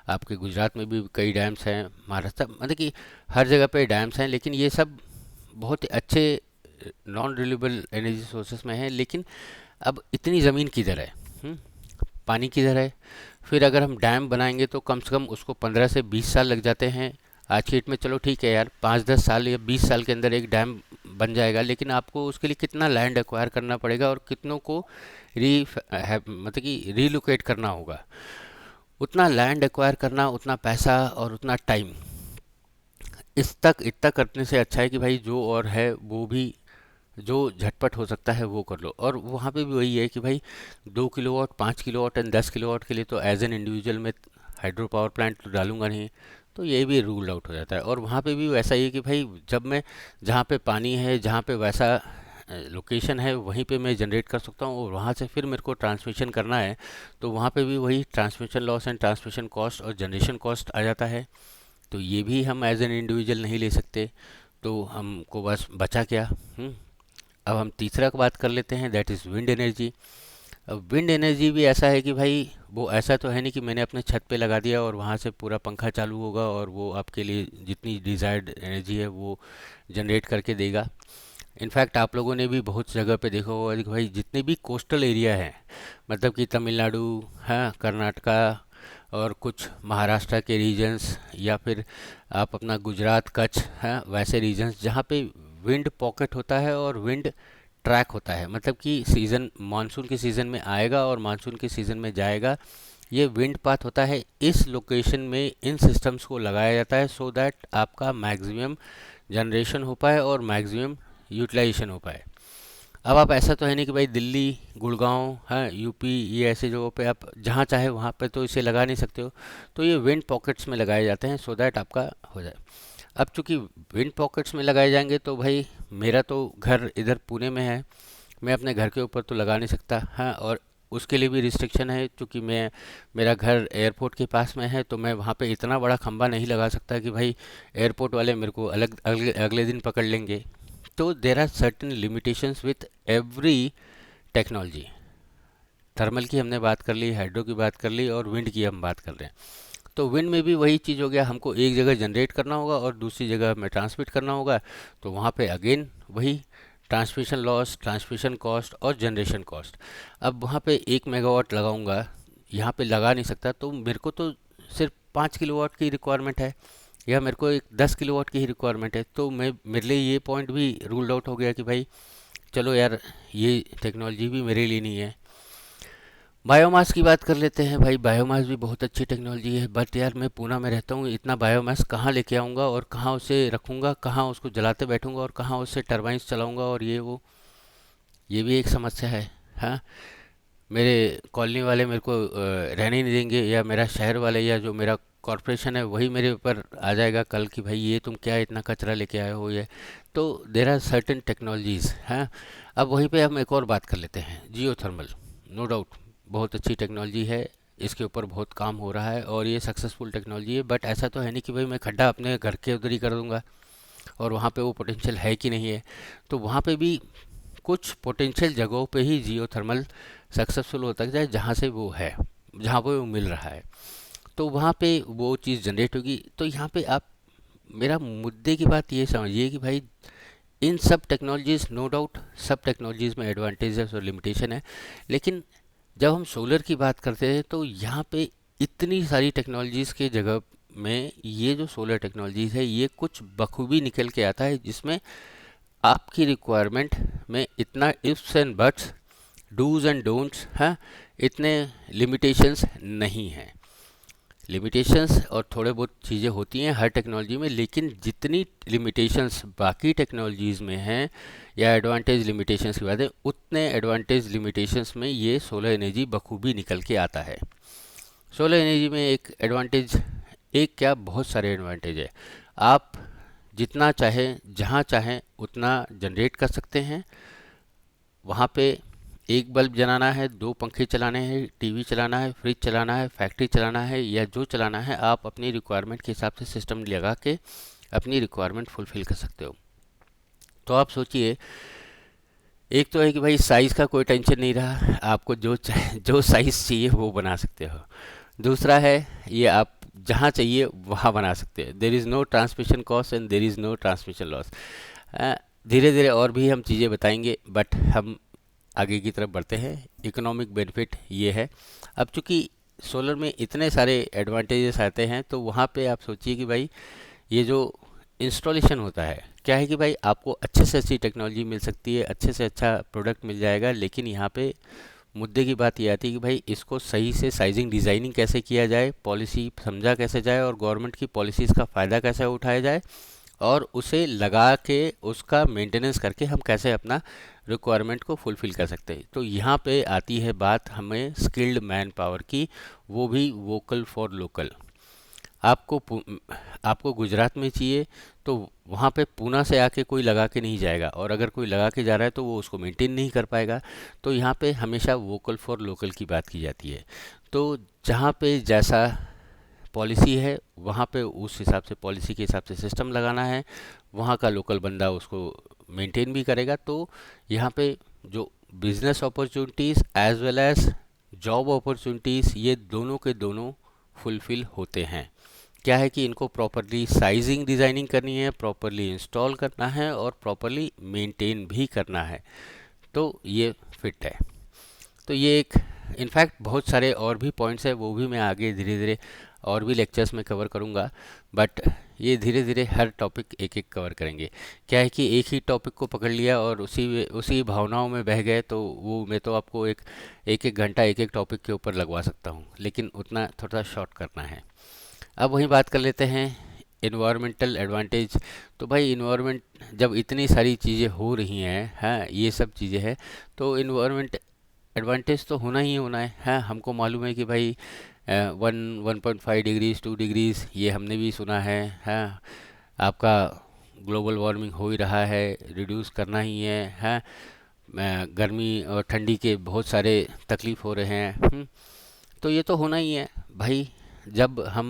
आपके गुजरात में भी कई डैम्स हैं, महाराष्ट्र, मतलब कि हर जगह पे डैम्स हैं, लेकिन ये सब बहुत ही अच्छे नॉन रिन्यूएबल एनर्जी सोर्सेस में है। लेकिन अब इतनी ज़मीन किधर है, पानी किधर है? फिर अगर हम डैम बनाएंगे तो कम से कम उसको 15 से 20 साल लग जाते हैं। आज की डेट में चलो ठीक है यार, 5-10 साल या 20 साल के अंदर एक डैम बन जाएगा, लेकिन आपको उसके लिए कितना लैंड एक्वायर करना पड़ेगा और कितनों को मतलब कि रीलोकेट करना होगा। उतना लैंड एक्वायर करना, उतना पैसा और उतना टाइम, इतना करने से अच्छा है कि भाई जो और है वो भी, जो झटपट हो सकता है वो कर लो। और वहाँ पे भी वही है कि भाई 2 किलोवाट, 5 किलोवाट एंड 10 किलोवाट के लिए तो एज एन इंडिविजुअल में हाइड्रो पावर प्लांट तो डालूंगा नहीं, तो ये भी रूल आउट हो जाता है। और वहाँ पे भी वैसा ही है कि भाई जब मैं, जहाँ पे पानी है, जहाँ पे वैसा लोकेशन है, वहीं पे मैं जनरेट कर सकता हूँ और वहाँ से फिर मेरे को ट्रांसमिशन करना है, तो वहाँ पे भी वही transmission loss and transmission cost और जनरेशन कॉस्ट आ जाता है। तो ये भी हम एज एन इंडिविजुअल नहीं ले सकते, तो हमको बस बचा क्या। अब हम तीसरा का बात कर लेते हैं, दैट इज़ विंड एनर्जी। अब विंड एनर्जी भी ऐसा है कि भाई वो ऐसा तो है नहीं कि मैंने अपने छत पे लगा दिया और वहाँ से पूरा पंखा चालू होगा और वो आपके लिए जितनी डिज़ायर्ड एनर्जी है वो जनरेट करके देगा। इनफैक्ट आप लोगों ने भी बहुत जगह पे देखा होगा कि भाई जितने भी कोस्टल एरिया हैं, मतलब कि तमिलनाडु, हाँ, कर्नाटका और कुछ महाराष्ट्र के रीजन्स, या फिर आप अपना गुजरात, कच्छ, हाँ, वैसे रीजन्स जहाँ पे विंड पॉकेट होता है और विंड ट्रैक होता है, मतलब कि सीज़न मानसून के सीज़न में आएगा और मानसून के सीज़न में जाएगा, ये विंड पाथ होता है। इस लोकेशन में इन सिस्टम्स को लगाया जाता है सो दैट आपका मैक्सिमम जनरेशन हो पाए और मैक्सिमम यूटिलाइजेशन हो पाए। अब आप ऐसा तो है नहीं कि भाई दिल्ली, गुड़गांव, हाँ, यूपी, ये ऐसे जगहों पे आप जहाँ चाहे वहाँ पे तो इसे लगा नहीं सकते हो, तो ये विंड पॉकेट्स में लगाए जाते हैं सो दैट आपका हो जाए। अब चूंकि विंड पॉकेट्स में लगाए जाएंगे तो भाई मेरा तो घर इधर पुणे में है, मैं अपने घर के ऊपर तो लगा नहीं सकता, हाँ, और उसके लिए भी रिस्ट्रिक्शन है, क्योंकि मेरा घर एयरपोर्ट के पास में है, तो मैं वहाँ पे इतना बड़ा खंभा नहीं लगा सकता कि भाई एयरपोर्ट वाले मेरे को अलग अगले दिन पकड़ लेंगे। तो there are certain limitations with every technology. Thermal की हमने बात कर ली, हाइड्रो की बात कर ली और विंड की हम बात कर रहे हैं। तो विंड में भी वही चीज़ हो गया, हमको एक जगह जनरेट करना होगा और दूसरी जगह में ट्रांसमिट करना होगा, तो वहाँ पे अगेन वही ट्रांसमिशन लॉस, ट्रांसमिशन कॉस्ट और जनरेशन कॉस्ट। अब वहाँ पे 1 मेगावाट लगाऊंगा, यहाँ पे लगा नहीं सकता, तो मेरे को तो सिर्फ 5 किलोवाट की रिक्वायरमेंट है। या मेरे को एक 10 किलोवाट की ही रिक्वायरमेंट है, तो मैं मेरे लिए ये पॉइंट भी रूल्ड आउट हो गया कि भाई चलो यार, ये टेक्नोलॉजी भी मेरे लिए नहीं है। बायोमास की बात कर लेते हैं भाई। बायोमास भी बहुत अच्छी टेक्नोलॉजी है, बट यार मैं पूना में रहता हूँ, इतना बायोमास कहाँ लेके आऊँगा और कहाँ उसे रखूँगा, कहाँ उसको जलाते बैठूँगा और कहाँ उससे टरबाइंस चलाऊँगा, और ये वो, ये भी एक समस्या है। हाँ, मेरे कॉलोनी वाले मेरे को रहने ही नहीं देंगे, या मेरा शहर वाले या जो मेरा कॉरपोरेशन है वही मेरे ऊपर आ जाएगा कल कि भाई ये तुम क्या इतना कचरा लेके आए हो। ये तो देर आर सर्टेन टेक्नोलॉजीज़ हैं। अब वहीं पे हम एक और बात कर लेते हैं, जियो थर्मल। नो डाउट बहुत अच्छी टेक्नोलॉजी है, इसके ऊपर बहुत काम हो रहा है और ये सक्सेसफुल टेक्नोलॉजी है, बट ऐसा तो है नहीं कि भाई मैं खड्डा अपने घर के उधर ही कर दूंगा और वहाँ पे वो पोटेंशियल है कि नहीं है। तो वहाँ पे भी कुछ पोटेंशियल जगहों पे ही जियो थर्मल सक्सेसफुल होता है, जहाँ से वो है, जहाँ पे वो मिल रहा है, तो वहाँ पे वो चीज़ जनरेट होगी। तो यहाँ पे आप मेरा मुद्दे की बात ये समझिए कि भाई इन सब टेक्नोलॉजीज़, नो डाउट सब टेक्नोलॉजीज़ में एडवांटेजेस और लिमिटेशन है, लेकिन जब हम सोलर की बात करते हैं तो यहाँ पे इतनी सारी टेक्नोलॉजीज़ के जगह में ये जो सोलर टेक्नोलॉजीज़ है ये कुछ बखूबी निकल के आता है, जिसमें आपकी रिक्वायरमेंट में इतना ifs and buts, dos and don'ts हैं, इतने लिमिटेशंस नहीं हैं। लिमिटेशंस और थोड़े बहुत चीज़ें होती हैं हर टेक्नोलॉजी में, लेकिन जितनी लिमिटेशंस बाकी टेक्नोलॉजीज़ में हैं या एडवांटेज लिमिटेशंस की बात है, उतने एडवांटेज लिमिटेशंस में ये सोलर एनर्जी बखूबी निकल के आता है। सोलर एनर्जी में एक एडवांटेज, एक क्या बहुत सारे एडवांटेज है। आप जितना चाहें जहाँ चाहें उतना जनरेट कर सकते हैं। वहाँ पे एक बल्ब जलाना है, दो पंखे चलाने हैं, टीवी चलाना है, फ्रिज चलाना है, फैक्ट्री चलाना है, या जो चलाना है आप अपनी रिक्वायरमेंट के हिसाब से सिस्टम लगा के अपनी रिक्वायरमेंट फुलफ़िल कर सकते हो। तो आप सोचिए, एक तो है कि भाई साइज़ का कोई टेंशन नहीं रहा, आपको जो साइज़ चाहिए वो बना सकते हो। दूसरा है, ये आप जहाँ चाहिए वहाँ बना सकते हैं। There is no transmission cost and there is no transmission loss. धीरे धीरे और भी हम चीज़ें बताएंगे, बट हम आगे की तरफ बढ़ते हैं। इकोनॉमिक बेनिफिट ये है, अब चूंकि सोलर में इतने सारे एडवांटेजेस आते हैं, तो वहाँ पे आप सोचिए कि भाई ये जो इंस्टॉलेशन होता है, क्या है कि भाई आपको अच्छे से अच्छी टेक्नोलॉजी मिल सकती है, अच्छे से अच्छा प्रोडक्ट मिल जाएगा, लेकिन यहाँ पे मुद्दे की बात ये आती है कि भाई इसको सही से साइजिंग डिज़ाइनिंग कैसे किया जाए, पॉलिसी समझा कैसे जाए और गवर्नमेंट की पॉलिसीज़ का फ़ायदा कैसे उठाया जाए, और उसे लगा के उसका मेंटेनेंस करके हम कैसे अपना रिक्वायरमेंट को फुलफ़िल कर सकते हैं। तो यहाँ पे आती है बात हमें स्किल्ड मैन पावर की, वो भी वोकल फॉर लोकल। आपको आपको गुजरात में चाहिए तो वहाँ पे पूना से आके कोई लगा के नहीं जाएगा, और अगर कोई लगा के जा रहा है तो वो उसको मेंटेन नहीं कर पाएगा। तो यहाँ पे हमेशा वोकल फॉर लोकल की बात की जाती है। तो जहाँ पे जैसा पॉलिसी है वहाँ पे उस हिसाब से, पॉलिसी के हिसाब से सिस्टम लगाना है, वहाँ का लोकल बंदा उसको मेंटेन भी करेगा। तो यहाँ पे जो business opportunities as well as job opportunities, ये दोनों के दोनों फुलफ़िल होते हैं। क्या है कि इनको प्रॉपरली साइजिंग डिज़ाइनिंग करनी है, प्रॉपरली इंस्टॉल करना है और प्रॉपरली मेंटेन भी करना है, तो ये फिट है। तो ये एक, इनफैक्ट बहुत सारे और भी पॉइंट्स हैं, वो भी मैं आगे धीरे धीरे और भी लेक्चर्स में कवर करूँगा, बट ये धीरे धीरे हर टॉपिक एक एक कवर करेंगे। क्या है कि एक ही टॉपिक को पकड़ लिया और उसी भावनाओं में बह गए, तो वो मैं तो आपको एक एक एक घंटा एक एक टॉपिक के ऊपर लगवा सकता हूँ, लेकिन उतना थोड़ा शॉर्ट करना है। अब वहीं बात कर लेते हैं इन्वायरमेंटल एडवांटेज। तो भाई इन्वायरमेंट, जब इतनी सारी चीज़ें हो रही हैं, हाँ ये सब चीज़ें हैं, तो इन्वायरमेंट एडवांटेज तो होना ही होना है। हाँ, हमको मालूम है कि भाई 1.5 डिग्रीज 2 डिग्रीज ये हमने भी सुना है। हाँ, आपका ग्लोबल वार्मिंग हो ही रहा है, रिड्यूस करना ही है। हाँ, गर्मी और ठंडी के बहुत सारे तकलीफ़ हो रहे हैं। तो ये तो होना ही है भाई। जब हम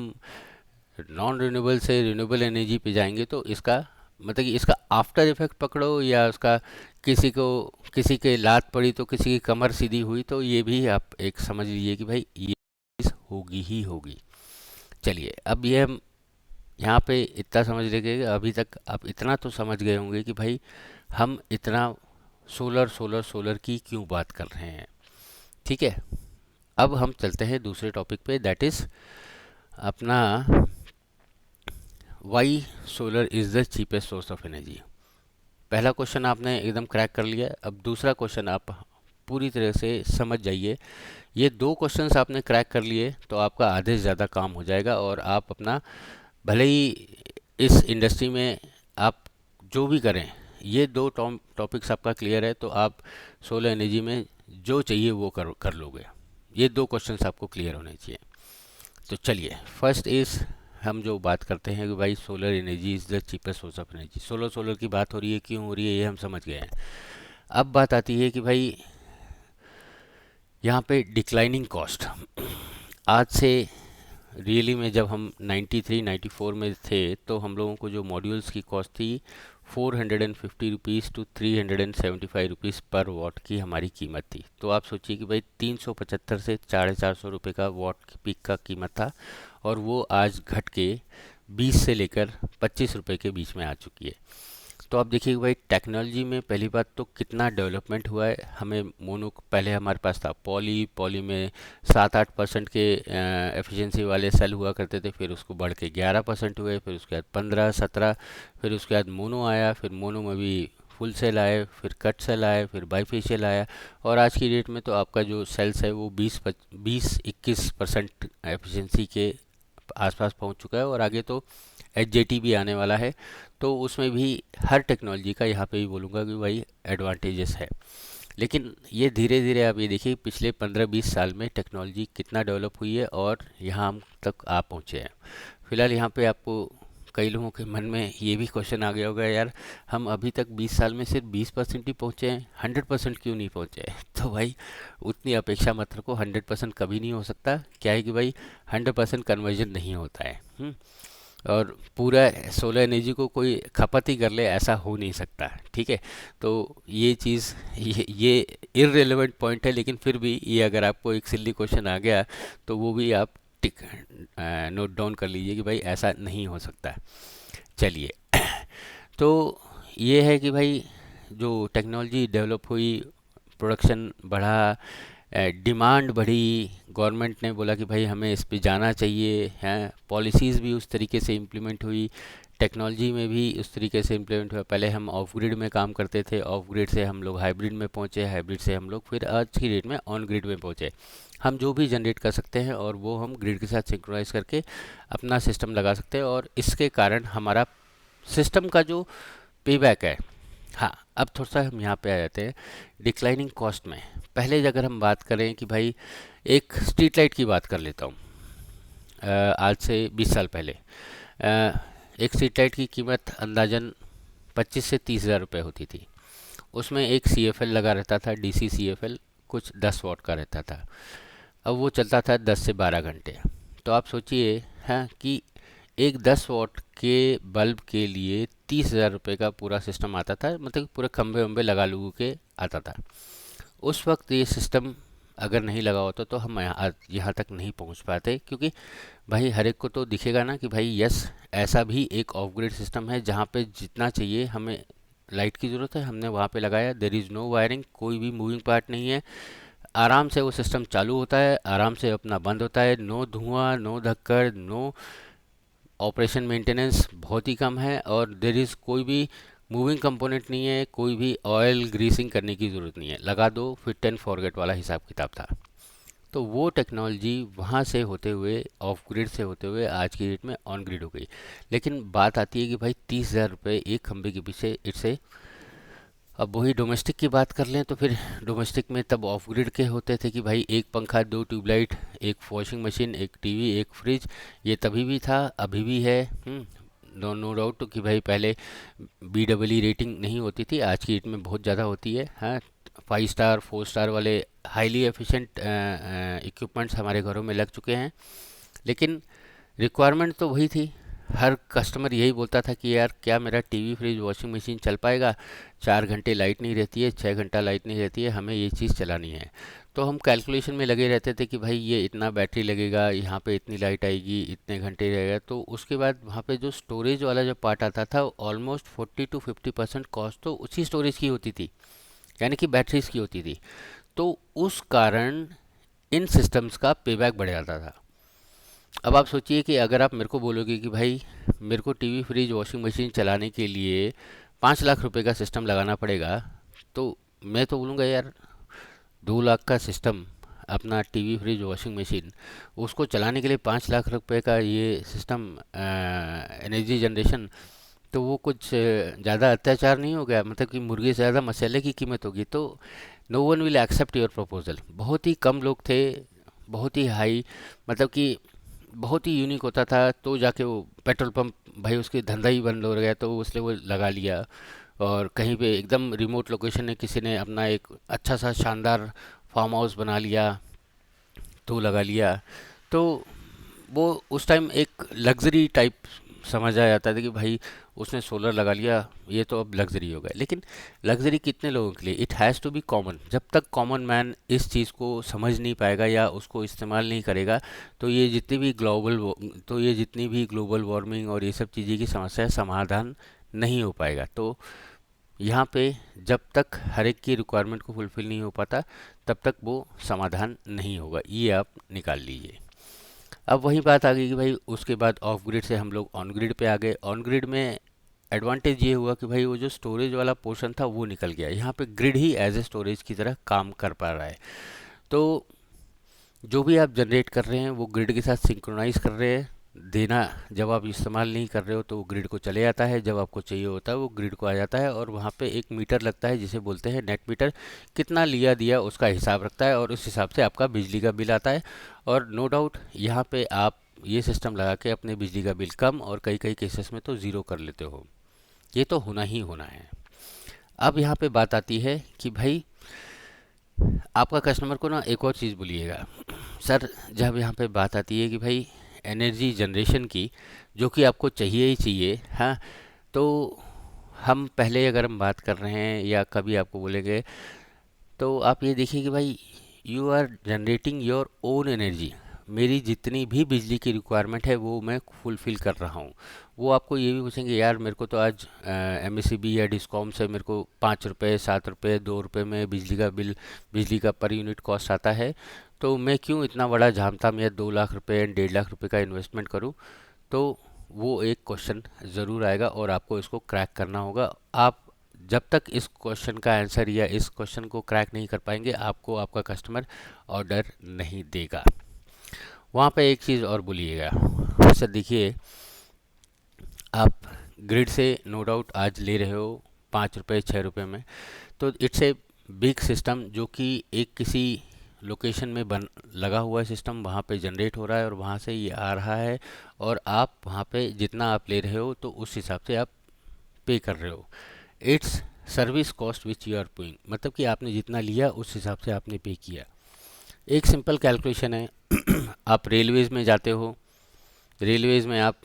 नॉन रिन्यूएबल से रिन्यूएबल एनर्जी पे जाएंगे तो इसका मतलब कि इसका आफ्टर इफेक्ट पकड़ो या उसका किसी के लात पड़ी तो किसी की कमर सीधी हुई, तो ये भी आप एक समझ लीजिए कि भाई ये चीज़ होगी ही होगी। चलिए, अब ये हम यहाँ पे इतना समझ लेंगे कि अभी तक आप इतना तो समझ गए होंगे कि भाई हम इतना सोलर सोलर सोलर की क्यों बात कर रहे हैं। ठीक है, अब हम चलते हैं दूसरे टॉपिक पे, दैट इज़ अपना why solar is the cheapest source of energy. पहला क्वेश्चन आपने एकदम क्रैक कर लिया। अब दूसरा क्वेश्चन आप पूरी तरह से समझ जाइए। ये दो क्वेश्चंस आपने क्रैक कर लिए तो आपका आधे से ज़्यादा काम हो जाएगा, और आप अपना, भले ही इस इंडस्ट्री में आप जो भी करें, ये दो टॉपिक्स आपका क्लियर है तो आप सोलर एनर्जी में जो चाहिए वो कर लोगे। ये दो क्वेश्चंस आपको क्लियर होने चाहिए। तो चलिए, फर्स्ट इज़, हम जो बात करते हैं कि भाई solar energy is the cheapest source of energy. Solar की बात हो रही है, क्यों हो रही है, ये हम समझ गए हैं। अब बात आती है कि भाई यहाँ पे डिक्लाइनिंग कॉस्ट। आज से रियली में जब हम 93 94 में थे तो हम लोगों को जो मॉड्यूल्स की कॉस्ट थी 450 रुपीज़ टू 375 रुपीज़ पर वॉट की हमारी कीमत थी। तो आप सोचिए कि भाई 375 से 450 रुपये का वॉट पीक का कीमत था, और वो आज घट के 20 से लेकर 25 रुपये के बीच में आ चुकी है। तो आप देखिए भाई टेक्नोलॉजी में पहली बात तो कितना डेवलपमेंट हुआ है। हमें मोनो, पहले हमारे पास था पॉली में 7-8% के एफिशिएंसी वाले सेल हुआ करते थे, फिर उसको बढ़ के 11% हुए, फिर उसके बाद 15-17, फिर उसके बाद मोनो आया, फिर मोनो में भी फुल सेल आए, फिर कट सेल आए, फिर बाईफेशियल आया, और आज की डेट में तो आपका जो सेल्स है वो 20-21% एफिशिएंसी के आसपास पहुंच चुका है, और आगे तो एच भी आने वाला है। तो उसमें भी हर टेक्नोलॉजी का यहाँ पे भी बोलूँगा कि भाई एडवांटेजेस है। लेकिन ये धीरे धीरे आप ये देखिए पिछले 15-20 साल में टेक्नोलॉजी कितना डेवलप हुई है और यहाँ हम तक आ पहुँचे हैं। फिलहाल यहाँ पे आपको कई लोगों के मन में ये भी क्वेश्चन आ गया होगा, यार हम अभी तक 20 साल में सिर्फ 20% ही पहुँचे हैं, 100% क्यों नहीं पहुँचे? तो भाई उतनी अपेक्षा मत रखो, 100% कभी नहीं हो सकता। क्या है कि भाई 100% कन्वर्जन नहीं होता है। और पूरा सोलर एनर्जी को कोई खपत ही कर ले, ऐसा हो नहीं सकता। ठीक है, तो ये चीज़, ये इररिलेवेंट पॉइंट है, लेकिन फिर भी ये अगर आपको एक सिली क्वेश्चन आ गया तो वो भी आप टिक नोट डाउन कर लीजिए कि भाई ऐसा नहीं हो सकता। चलिए, तो ये है कि भाई जो टेक्नोलॉजी डेवलप हुई, प्रोडक्शन बढ़ा, डिमांड बढ़ी, गवर्नमेंट ने बोला कि भाई हमें इस पे जाना चाहिए, हैं पॉलिसीज़ भी उस तरीके से इम्प्लीमेंट हुई, टेक्नोलॉजी में भी उस तरीके से इम्प्लीमेंट हुआ। पहले हम ऑफ ग्रिड में काम करते थे, ऑफ ग्रिड से हम लोग हाइब्रिड में पहुँचे, हाइब्रिड से हम लोग फिर आज की डेट में ऑन ग्रिड में पहुँचे। हम जो भी जनरेट कर सकते हैं और वो हम ग्रिड के साथ सिंक्रोनाइज करके अपना सिस्टम लगा सकते हैं, और इसके कारण हमारा सिस्टम का जो पेबैक है। हाँ, अब थोड़ा सा हम यहाँ पे आ जाते हैं डिक्लाइनिंग कॉस्ट में। पहले अगर हम बात करें कि भाई एक स्ट्रीट लाइट की बात कर लेता हूँ, आज से 20 साल पहले एक स्ट्रीट लाइट की कीमत अंदाजन 25 से 30 हज़ार रुपये होती थी। उसमें एक CFL लगा रहता था, DC CFL, कुछ 10 वॉट का रहता था। अब वो चलता था 10 से 12 घंटे। तो आप सोचिए हाँ कि एक 10 वॉट के बल्ब के लिए 30 हज़ार रुपये का पूरा सिस्टम आता था, मतलब पूरे खंभे वंबे लगा लूगू के आता था। उस वक्त ये सिस्टम अगर नहीं लगा होता तो हम यहाँ तक नहीं पहुँच पाते, क्योंकि भाई हर एक को तो दिखेगा ना कि भाई यस, ऐसा भी एक ऑफ ग्रिड सिस्टम है जहाँ पे जितना चाहिए हमें लाइट की ज़रूरत है, हमने वहाँ पे लगाया, देयर इज़ नो वायरिंग, कोई भी मूविंग पार्ट नहीं है, आराम से वो सिस्टम चालू होता है, आराम से अपना बंद होता है, नो धुआं, नो धक्कड़, नो ऑपरेशन मेंटेनेंस बहुत ही कम है, और देर इज़ कोई भी मूविंग कंपोनेंट नहीं है, कोई भी ऑयल ग्रीसिंग करने की ज़रूरत नहीं है, लगा दो फिट एंड फॉरगेट वाला हिसाब किताब था। तो वो टेक्नोलॉजी वहाँ से होते हुए, ऑफ ग्रिड से होते हुए आज की डेट में ऑन ग्रिड हो गई। लेकिन बात आती है कि भाई 30 हज़ार रुपये एक खंभे के पीछे, इट्स, अब वही डोमेस्टिक की बात कर लें तो फिर डोमेस्टिक में तब ऑफ ग्रिड के होते थे कि भाई एक पंखा, दो ट्यूबलाइट, एक वॉशिंग मशीन, एक टीवी, एक फ्रिज, ये तभी भी था, अभी भी है। नो डाउट कि भाई पहले BEE रेटिंग नहीं होती थी, आज की डेट में बहुत ज़्यादा होती है। हाँ, 5 स्टार 4 स्टार वाले हाईली एफिशिएंट इक्विपमेंट्स हमारे घरों में लग चुके हैं। लेकिन रिक्वायरमेंट तो वही थी, हर कस्टमर यही बोलता था कि यार क्या मेरा टीवी, फ्रिज, वॉशिंग मशीन चल पाएगा, 4 घंटे लाइट नहीं रहती है, 6 घंटा लाइट नहीं रहती है, हमें ये चीज़ चलानी है। तो हम कैलकुलेशन में लगे रहते थे कि भाई ये इतना बैटरी लगेगा, यहाँ पे इतनी लाइट आएगी, इतने घंटे रहेगा। तो उसके बाद वहाँ पे जो स्टोरेज वाला जो पार्ट आता था, ऑलमोस्ट 40-50% कॉस्ट तो उसी स्टोरेज की होती थी, यानी कि बैटरीज की होती थी। तो उस कारण इन सिस्टम्स का पेबैक बढ़ जाता था। अब आप सोचिए कि अगर आप मेरे को बोलोगे कि भाई मेरे को टीवी फ्रिज वॉशिंग मशीन चलाने के लिए 5 लाख रुपए का सिस्टम लगाना पड़ेगा, तो मैं तो बोलूँगा यार 2 लाख का सिस्टम, अपना टीवी फ्रिज वॉशिंग मशीन, उसको चलाने के लिए 5 लाख रुपए का ये सिस्टम, एनर्जी जनरेशन, तो वो कुछ ज़्यादा अत्याचार नहीं हो गया? मतलब कि मुर्गे से ज़्यादा मसाले की कीमत होगी। तो no one will accept your proposal. बहुत ही कम लोग थे, बहुत ही हाई, मतलब कि बहुत ही यूनिक होता था, तो जाके वो पेट्रोल पंप, भाई उसकी धंधा ही बंद हो गया तो उसने वो लगा लिया। और कहीं पे एकदम रिमोट लोकेशन में किसी ने अपना एक अच्छा सा शानदार फार्म हाउस बना लिया, तो लगा लिया। तो वो उस टाइम एक लग्जरी टाइप समझा जाता था कि भाई उसने सोलर लगा लिया, ये तो अब लग्जरी हो गया। लेकिन लग्जरी कितने लोगों के लिए? It has to be common. जब तक कॉमन मैन इस चीज़ को समझ नहीं पाएगा या उसको इस्तेमाल नहीं करेगा, तो ये जितनी भी ग्लोबल वार्मिंग और ये सब चीज़ें की समस्या समाधान नहीं हो पाएगा। तो यहाँ पे जब तक हर एक की रिक्वायरमेंट को फुलफ़िल नहीं हो पाता, तब तक वो समाधान नहीं होगा। ये आप निकाल लीजिए। अब वही बात आ गई कि भाई उसके बाद ऑफ ग्रिड से हम लोग ऑन ग्रिड पे आ गए। ऑन ग्रिड में एडवांटेज ये हुआ कि भाई वो जो स्टोरेज वाला पोर्शन था वो निकल गया। यहाँ पे ग्रिड ही एज ए स्टोरेज की तरह काम कर पा रहा है। तो जो भी आप जनरेट कर रहे हैं वो ग्रिड के साथ सिंक्रोनाइज कर रहे हैं। देना, जब आप इस्तेमाल नहीं कर रहे हो तो वो ग्रिड को चले जाता है, जब आपको चाहिए होता है वो ग्रिड को आ जाता है। और वहाँ पे एक मीटर लगता है जिसे बोलते हैं नेट मीटर। कितना लिया दिया उसका हिसाब रखता है और उस हिसाब से आपका बिजली का बिल आता है। और नो डाउट यहाँ पे आप ये सिस्टम लगा के अपने बिजली का बिल कम और कई कई केसेस में तो ज़ीरो कर लेते हो। ये तो होना ही होना है। अब यहाँ पे बात आती है कि भाई आपका कस्टमर को ना एक और चीज़ बोलिएगा सर। जब यहाँ पे बात आती है कि भाई एनर्जी जनरेशन की, जो कि आपको चाहिए ही चाहिए, हाँ, तो हम पहले अगर हम बात कर रहे हैं या कभी आपको बोलेंगे, तो आप ये देखिए कि भाई you are generating your own energy. मेरी जितनी भी बिजली की रिक्वायरमेंट है वो मैं फुलफ़िल कर रहा हूँ। वो आपको ये भी पूछेंगे यार मेरे को तो आज एमएससीबी या डिस्कॉम से मेरे को 5 रुपये, 7 रुपये, 2 रुपये में बिजली का बिल, बिजली का पर यूनिट कॉस्ट आता है, तो मैं क्यों इतना बड़ा झामताम या 2 लाख रुपये, 1.5 लाख रुपये का इन्वेस्टमेंट करूँ? तो वो एक क्वेश्चन ज़रूर आएगा और आपको इसको क्रैक करना होगा। आप जब तक इस क्वेश्चन का आंसर या इस क्वेश्चन को क्रैक नहीं कर पाएंगे, आपको आपका कस्टमर ऑर्डर नहीं देगा। वहाँ पे एक चीज़ और बोलिएगा सर, देखिए आप ग्रिड से नो डाउट आज ले रहे हो 5 रुपये, 6 रुपये में, तो इट्स ए बिग सिस्टम जो कि एक किसी लोकेशन में बन लगा हुआ है सिस्टम, वहाँ पे जनरेट हो रहा है और वहाँ से ये आ रहा है। और आप वहाँ पे जितना आप ले रहे हो तो उस हिसाब से आप पे कर रहे हो। It's service cost which you are paying, मतलब कि आपने जितना लिया उस हिसाब से आपने पे किया। एक सिंपल कैलकुलेशन है। आप रेलवेज़ में जाते हो, रेलवेज़ में आप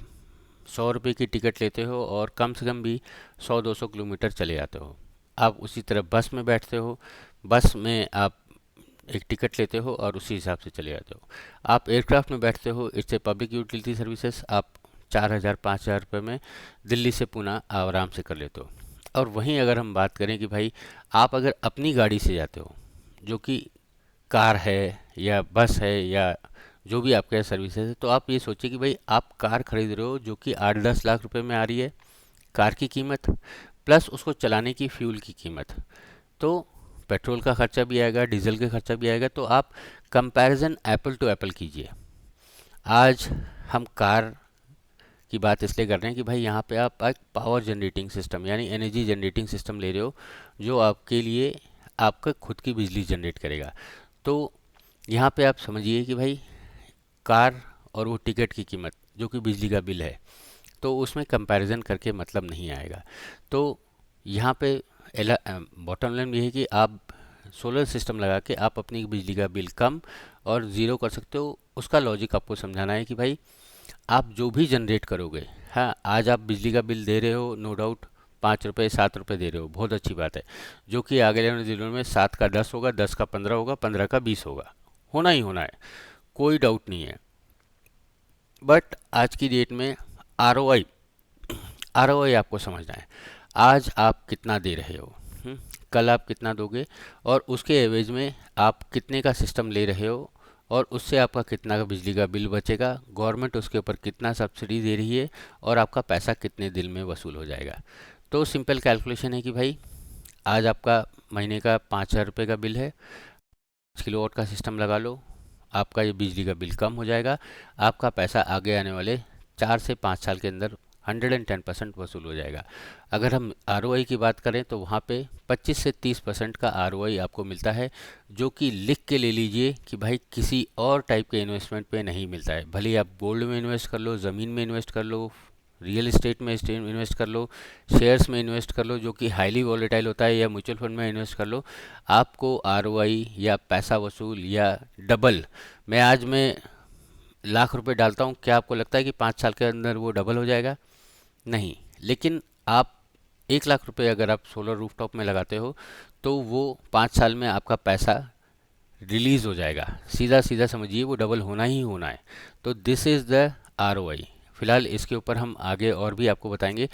100 रुपये की टिकट लेते हो और कम से कम भी 100-200 किलोमीटर चले जाते हो। आप उसी तरह बस में बैठते हो, बस में आप एक टिकट लेते हो और उसी हिसाब से चले जाते हो। आप एयरक्राफ्ट में बैठते हो, it's a public utility services, आप 4,000-5,000 रुपये में दिल्ली से पुणे आराम से कर लेते हो। और वहीं अगर हम बात करें कि भाई आप अगर अपनी गाड़ी से जाते हो, जो कि कार है या बस है या जो भी आपके यहाँ सर्विसेज है, तो आप ये सोचिए कि भाई आप कार खरीद रहे हो जो कि 8-10 लाख रुपए में आ रही है, कार की कीमत प्लस उसको चलाने की फ्यूल की कीमत। तो पेट्रोल का खर्चा भी आएगा, डीजल का खर्चा भी आएगा। तो आप कंपैरिजन एप्पल टू एप्पल कीजिए। आज हम कार की बात इसलिए कर रहे हैं कि भाई यहाँ पे आप एक पावर जनरेटिंग सिस्टम यानी एनर्जी जनरेटिंग सिस्टम ले रहे हो, जो आपके लिए आपका खुद की बिजली जनरेट करेगा। तो यहाँ पे आप समझिए कि भाई कार और वो टिकट की कीमत जो कि बिजली का बिल है, तो उसमें कंपैरिजन करके मतलब नहीं आएगा। तो यहाँ पे बॉटम लाइन ये है कि आप सोलर सिस्टम लगा के आप अपनी बिजली का बिल कम और ज़ीरो कर सकते हो। उसका लॉजिक आपको समझाना है कि भाई आप जो भी जनरेट करोगे, हाँ, आज आप बिजली का बिल दे रहे हो, नो डाउट 5 रुपये, 7 रुपये दे रहे हो, बहुत अच्छी बात है। जो कि आगे आने दिनों में 7 का 10 होगा, 10 का 15 होगा, 15 का 20 होगा, होना ही होना है, कोई डाउट नहीं है। बट आज की डेट में आर ओ आई, आपको समझना है। आज आप कितना दे रहे हो, कल आप कितना दोगे और उसके एवज में आप कितने का सिस्टम ले रहे हो और उससे आपका कितना का बिजली का बिल बचेगा, गवर्नमेंट उसके ऊपर कितना सब्सिडी दे रही है और आपका पैसा कितने दिन में वसूल हो जाएगा। तो सिंपल कैलकुलेशन है कि भाई आज आपका महीने का 5,000 रुपये का बिल है, 5 किलोवाट का सिस्टम लगा लो, आपका ये बिजली का बिल कम हो जाएगा, आपका पैसा आगे आने वाले 4 से 5 साल के अंदर 110% वसूल हो जाएगा। अगर हम आरओआई की बात करें तो वहाँ पे 25 से 30% का आरओआई आपको मिलता है, जो कि लिख के ले लीजिए कि भाई किसी और टाइप के इन्वेस्टमेंट पे नहीं मिलता है। भले ही आप गोल्ड में इन्वेस्ट कर लो, ज़मीन में इन्वेस्ट कर लो, रियल इस्टेट में इन्वेस्ट कर लो, शेयर्स में इन्वेस्ट कर लो जो कि हाईली वॉलेटाइल होता है, या म्यूचुअल फंड में इन्वेस्ट कर लो, आपको आरओआई या पैसा वसूल या डबल, मैं लाख रुपए डालता हूँ, क्या आपको लगता है कि 5 साल के अंदर वो डबल हो जाएगा? नहीं। लेकिन आप 1 लाख रुपए अगर आप सोलर रूफटॉप में लगाते हो तो वो 5 साल में आपका पैसा रिलीज हो जाएगा। सीधा सीधा समझिए वो डबल होना ही होना है। तो दिस इज़ द आरओआई। फिलहाल इसके ऊपर हम आगे और भी आपको बताएंगे,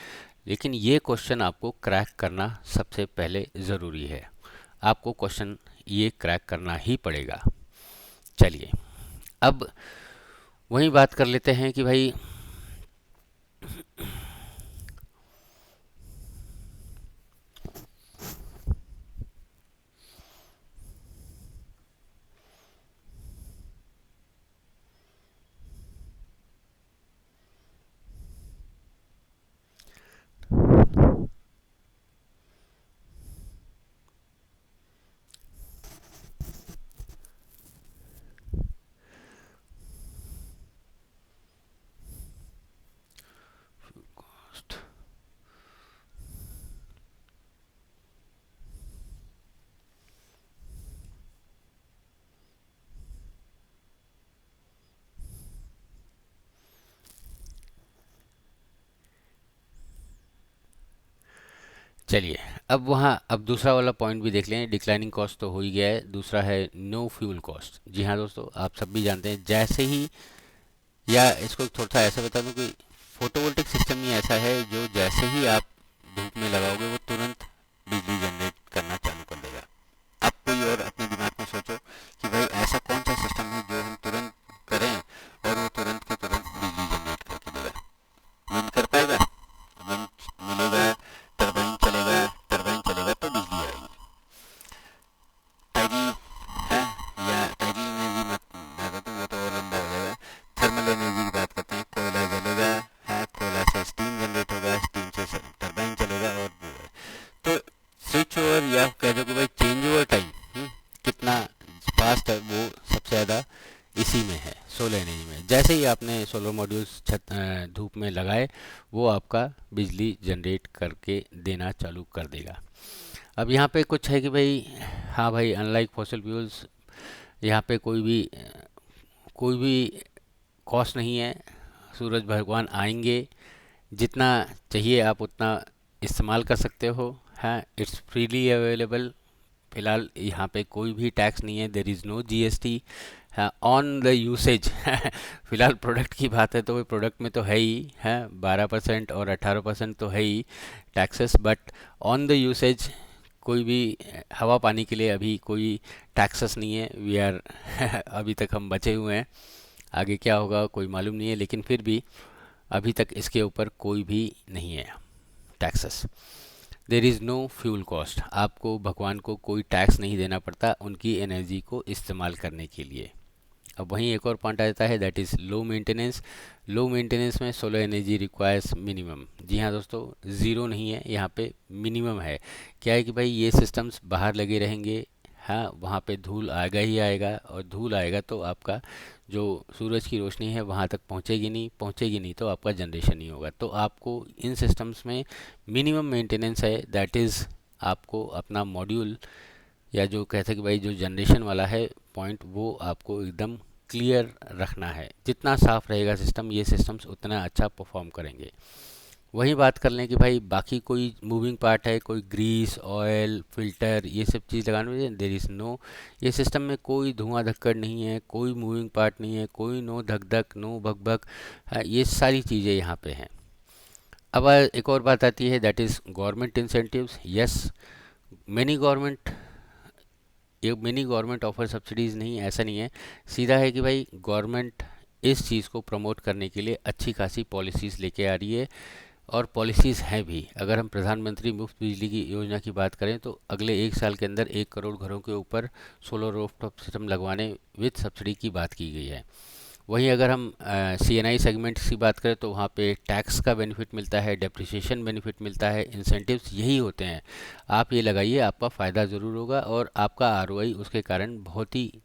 लेकिन ये क्वेश्चन आपको क्रैक करना सबसे पहले ज़रूरी है। आपको क्वेश्चन ये क्रैक करना ही पड़ेगा। चलिए अब वही बात कर लेते हैं कि भाई चलिए अब दूसरा वाला पॉइंट भी देख लें। डिक्लाइनिंग कॉस्ट तो हो ही गया है, दूसरा है नो फ्यूल कॉस्ट। जी हाँ दोस्तों, आप सब भी जानते हैं, जैसे ही, या इसको थोड़ा सा ऐसा बता दूं कि फोटोवोल्टिक सिस्टम ही ऐसा है जो जैसे ही आप धूप में लगाओगे वो तुरंत बिजली जनरेट करना चालू कर देगा। आप कोई और अपने दिमाग में सोचो कि भाई ऐसा कौन सा सिस्टम है जो हम तुरंत करें और वो तुरंत के तुरंत बिजली जनरेट करके देगा। विंड कर पाएगा, विंड मिलेगा, टरबाइन चलेगा, टरबाइन चलेगा तो बिजली आएगी। टाइडल है, या टाइडल एनर्जी मत बता तो वो तो और लंबा हो जाएगा। थर्मल एनर्जी की बात करते हैं, कोयला जलेगा है, कोयला से स्टीम जनरेट होगा, स्टीम से टरबाइन चलेगा और वो है। तो स्विच ओवर या कह दो कि भाई चेंज ओवर टाइम कितना फास्ट है, वो सबसे ज़्यादा इसी में है, सोलर एनर्जी में। जैसे ही आपने सोलर मॉड्यूल्स धूप में लगाए, वो आपका बिजली जनरेट करके देना चालू कर देगा। अब यहाँ पे कुछ है कि भाई, हाँ भाई, अनलाइक फॉसिल फ्यूल्स, यहाँ पे कोई भी कॉस्ट नहीं है। सूरज भगवान आएंगे, जितना चाहिए आप उतना इस्तेमाल कर सकते हो। हाँ, इट्स फ्रीली अवेलेबल। फिलहाल यहाँ पे कोई भी टैक्स नहीं है, there is no GST on the usage. फिलहाल प्रोडक्ट की बात है तो वो प्रोडक्ट में तो है ही है 12% और 18% तो है ही taxes, but on the usage कोई भी हवा पानी के लिए अभी कोई टैक्सेस नहीं है। वी आर अभी तक हम बचे हुए हैं, आगे क्या होगा कोई मालूम नहीं है, लेकिन फिर भी अभी तक इसके ऊपर कोई भी नहीं है taxes. There is no fuel cost, आपको भगवान को कोई टैक्स नहीं देना पड़ता उनकी एनर्जी को इस्तेमाल करने के लिए। अब वहीं एक और पॉइंट आ जाता है, that is low maintenance. Low maintenance में सोलर एनर्जी रिक्वायर्स मिनिमम। जी हाँ दोस्तों, ज़ीरो नहीं है यहाँ पे, मिनिमम है। क्या है कि भाई ये सिस्टम्स बाहर लगे रहेंगे, हाँ, वहाँ पे धूल आएगा ही आएगा, और धूल आएगा तो आपका जो सूरज की रोशनी है वहाँ तक पहुँचेगी नहीं तो आपका जनरेशन नहीं होगा। तो आपको इन सिस्टम्स में मिनिमम मेंटेनेंस है, दैट इज़ आपको अपना मॉड्यूल, या जो कहते हैं कि भाई जो जनरेशन वाला है पॉइंट, वो आपको एकदम क्लियर रखना है। जितना साफ़ रहेगा सिस्टम, ये सिस्टम्स उतना अच्छा परफॉर्म करेंगे। वही बात कर लें कि भाई बाकी कोई मूविंग पार्ट है, कोई ग्रीस, ऑयल, फिल्टर, ये सब चीज़ लगाने में देर इज़ नो, ये सिस्टम में कोई धुआं धक्कड़ नहीं है, कोई मूविंग पार्ट नहीं है, कोई नो धक धक, नो भक भक, ये सारी चीज़ें यहाँ पे हैं। अब एक और बात आती है, that is government incentives. Yes, many government ये मिनी गवर्नमेंट ऑफर सब्सिडीज़ नहीं, ऐसा नहीं है। सीधा है कि भाई गवर्नमेंट इस चीज़ को प्रमोट करने के लिए अच्छी खासी पॉलिसीज़ लेके आ रही है, और पॉलिसीज़ हैं भी। अगर हम प्रधानमंत्री मुफ्त बिजली की योजना की बात करें तो अगले 1 साल के अंदर 1 करोड़ घरों के ऊपर सोलर रूफटॉप सिस्टम लगवाने विद सब्सिडी की बात की गई है। वहीं अगर हम CNI सेगमेंट की बात करें तो वहाँ पे टैक्स का बेनिफिट मिलता है, डेप्रिसिएशन बेनिफिट मिलता है, इंसेंटिव्स यही होते हैं। आप ये लगाइए, आपका फ़ायदा ज़रूर होगा और आपका ROI उसके कारण बहुत ही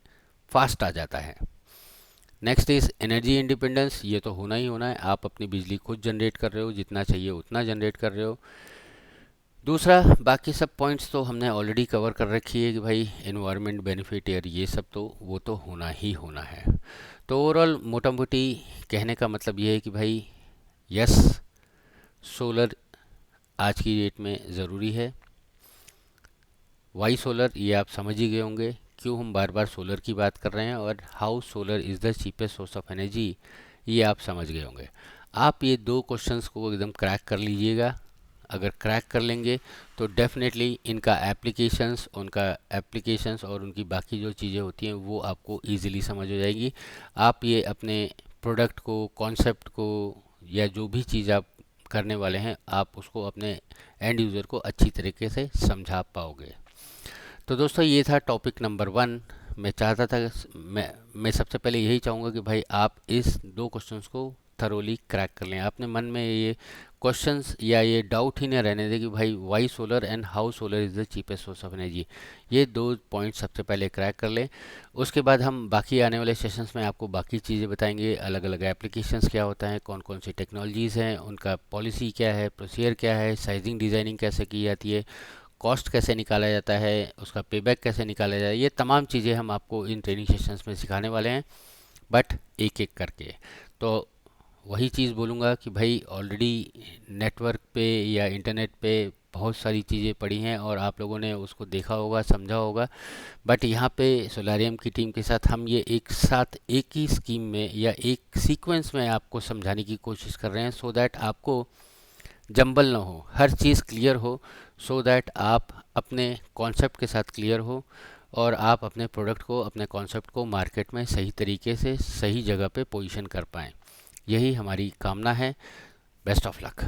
फास्ट आ जाता है। Next is energy independence. ये तो होना ही होना है, आप अपनी बिजली खुद जनरेट कर रहे हो, जितना चाहिए उतना जनरेट कर रहे हो। दूसरा, बाकी सब पॉइंट्स तो हमने ऑलरेडी कवर कर रखी है कि भाई एनवायरनमेंट बेनिफिट और ये सब तो वो तो होना ही होना है। तो ओवरऑल मोटा मोटी कहने का मतलब ये है कि भाई यस, सोलर आज की डेट में ज़रूरी है। वाई सोलर ये आप समझ ही गए होंगे, क्यों हम बार बार सोलर की बात कर रहे हैं, और how solar is the cheapest source of energy ये आप समझ गए होंगे। आप ये 2 क्वेश्चंस को एकदम क्रैक कर लीजिएगा। अगर क्रैक कर लेंगे तो डेफिनेटली इनका एप्लीकेशंस और उनकी बाकी जो चीज़ें होती हैं वो आपको ईजिली समझ हो जाएगी। आप ये अपने प्रोडक्ट को, कॉन्सेप्ट को, या जो भी चीज़ आप करने वाले हैं, आप उसको अपने एंड यूज़र को अच्छी तरीके से समझा पाओगे। तो दोस्तों ये था टॉपिक नंबर 1। मैं चाहता था, मैं सबसे पहले यही चाहूँगा कि भाई आप इस 2 क्वेश्चंस को थरोली क्रैक कर लें। आपने मन में ये क्वेश्चंस या ये डाउट ही ना रहने दें कि भाई why solar and how solar is the cheapest source of energy. ये 2 पॉइंट सबसे पहले क्रैक कर लें। उसके बाद हम बाकी आने वाले सेशंस में आपको बाकी चीज़ें बताएंगे, अलग अलग एप्लीकेशंस क्या होता है, कौन कौन सी टेक्नोलॉजीज़ हैं, उनका पॉलिसी क्या है, प्रोसीजर क्या है, साइजिंग डिज़ाइनिंग कैसे की जाती है, कॉस्ट कैसे निकाला जाता है, उसका पेबैक कैसे निकाला जाए। ये तमाम चीज़ें हम आपको इन ट्रेनिंग सेशंस में सिखाने वाले हैं, बट एक एक करके। तो वही चीज़ बोलूँगा कि भाई ऑलरेडी नेटवर्क पे या इंटरनेट पे बहुत सारी चीज़ें पड़ी हैं और आप लोगों ने उसको देखा होगा, समझा होगा, बट यहाँ पे सोलारियम की टीम के साथ हम ये एक साथ एक ही स्कीम में या एक सीक्वेंस में आपको समझाने की कोशिश कर रहे हैं, सो दैट आपको जंबल ना हो, हर चीज़ क्लियर हो, सो दैट आप अपने कॉन्सेप्ट के साथ क्लियर हो और आप अपने प्रोडक्ट को, अपने कॉन्सेप्ट को मार्केट में सही तरीके से सही जगह पे पोजीशन कर पाएँ। यही हमारी कामना है। Best of luck.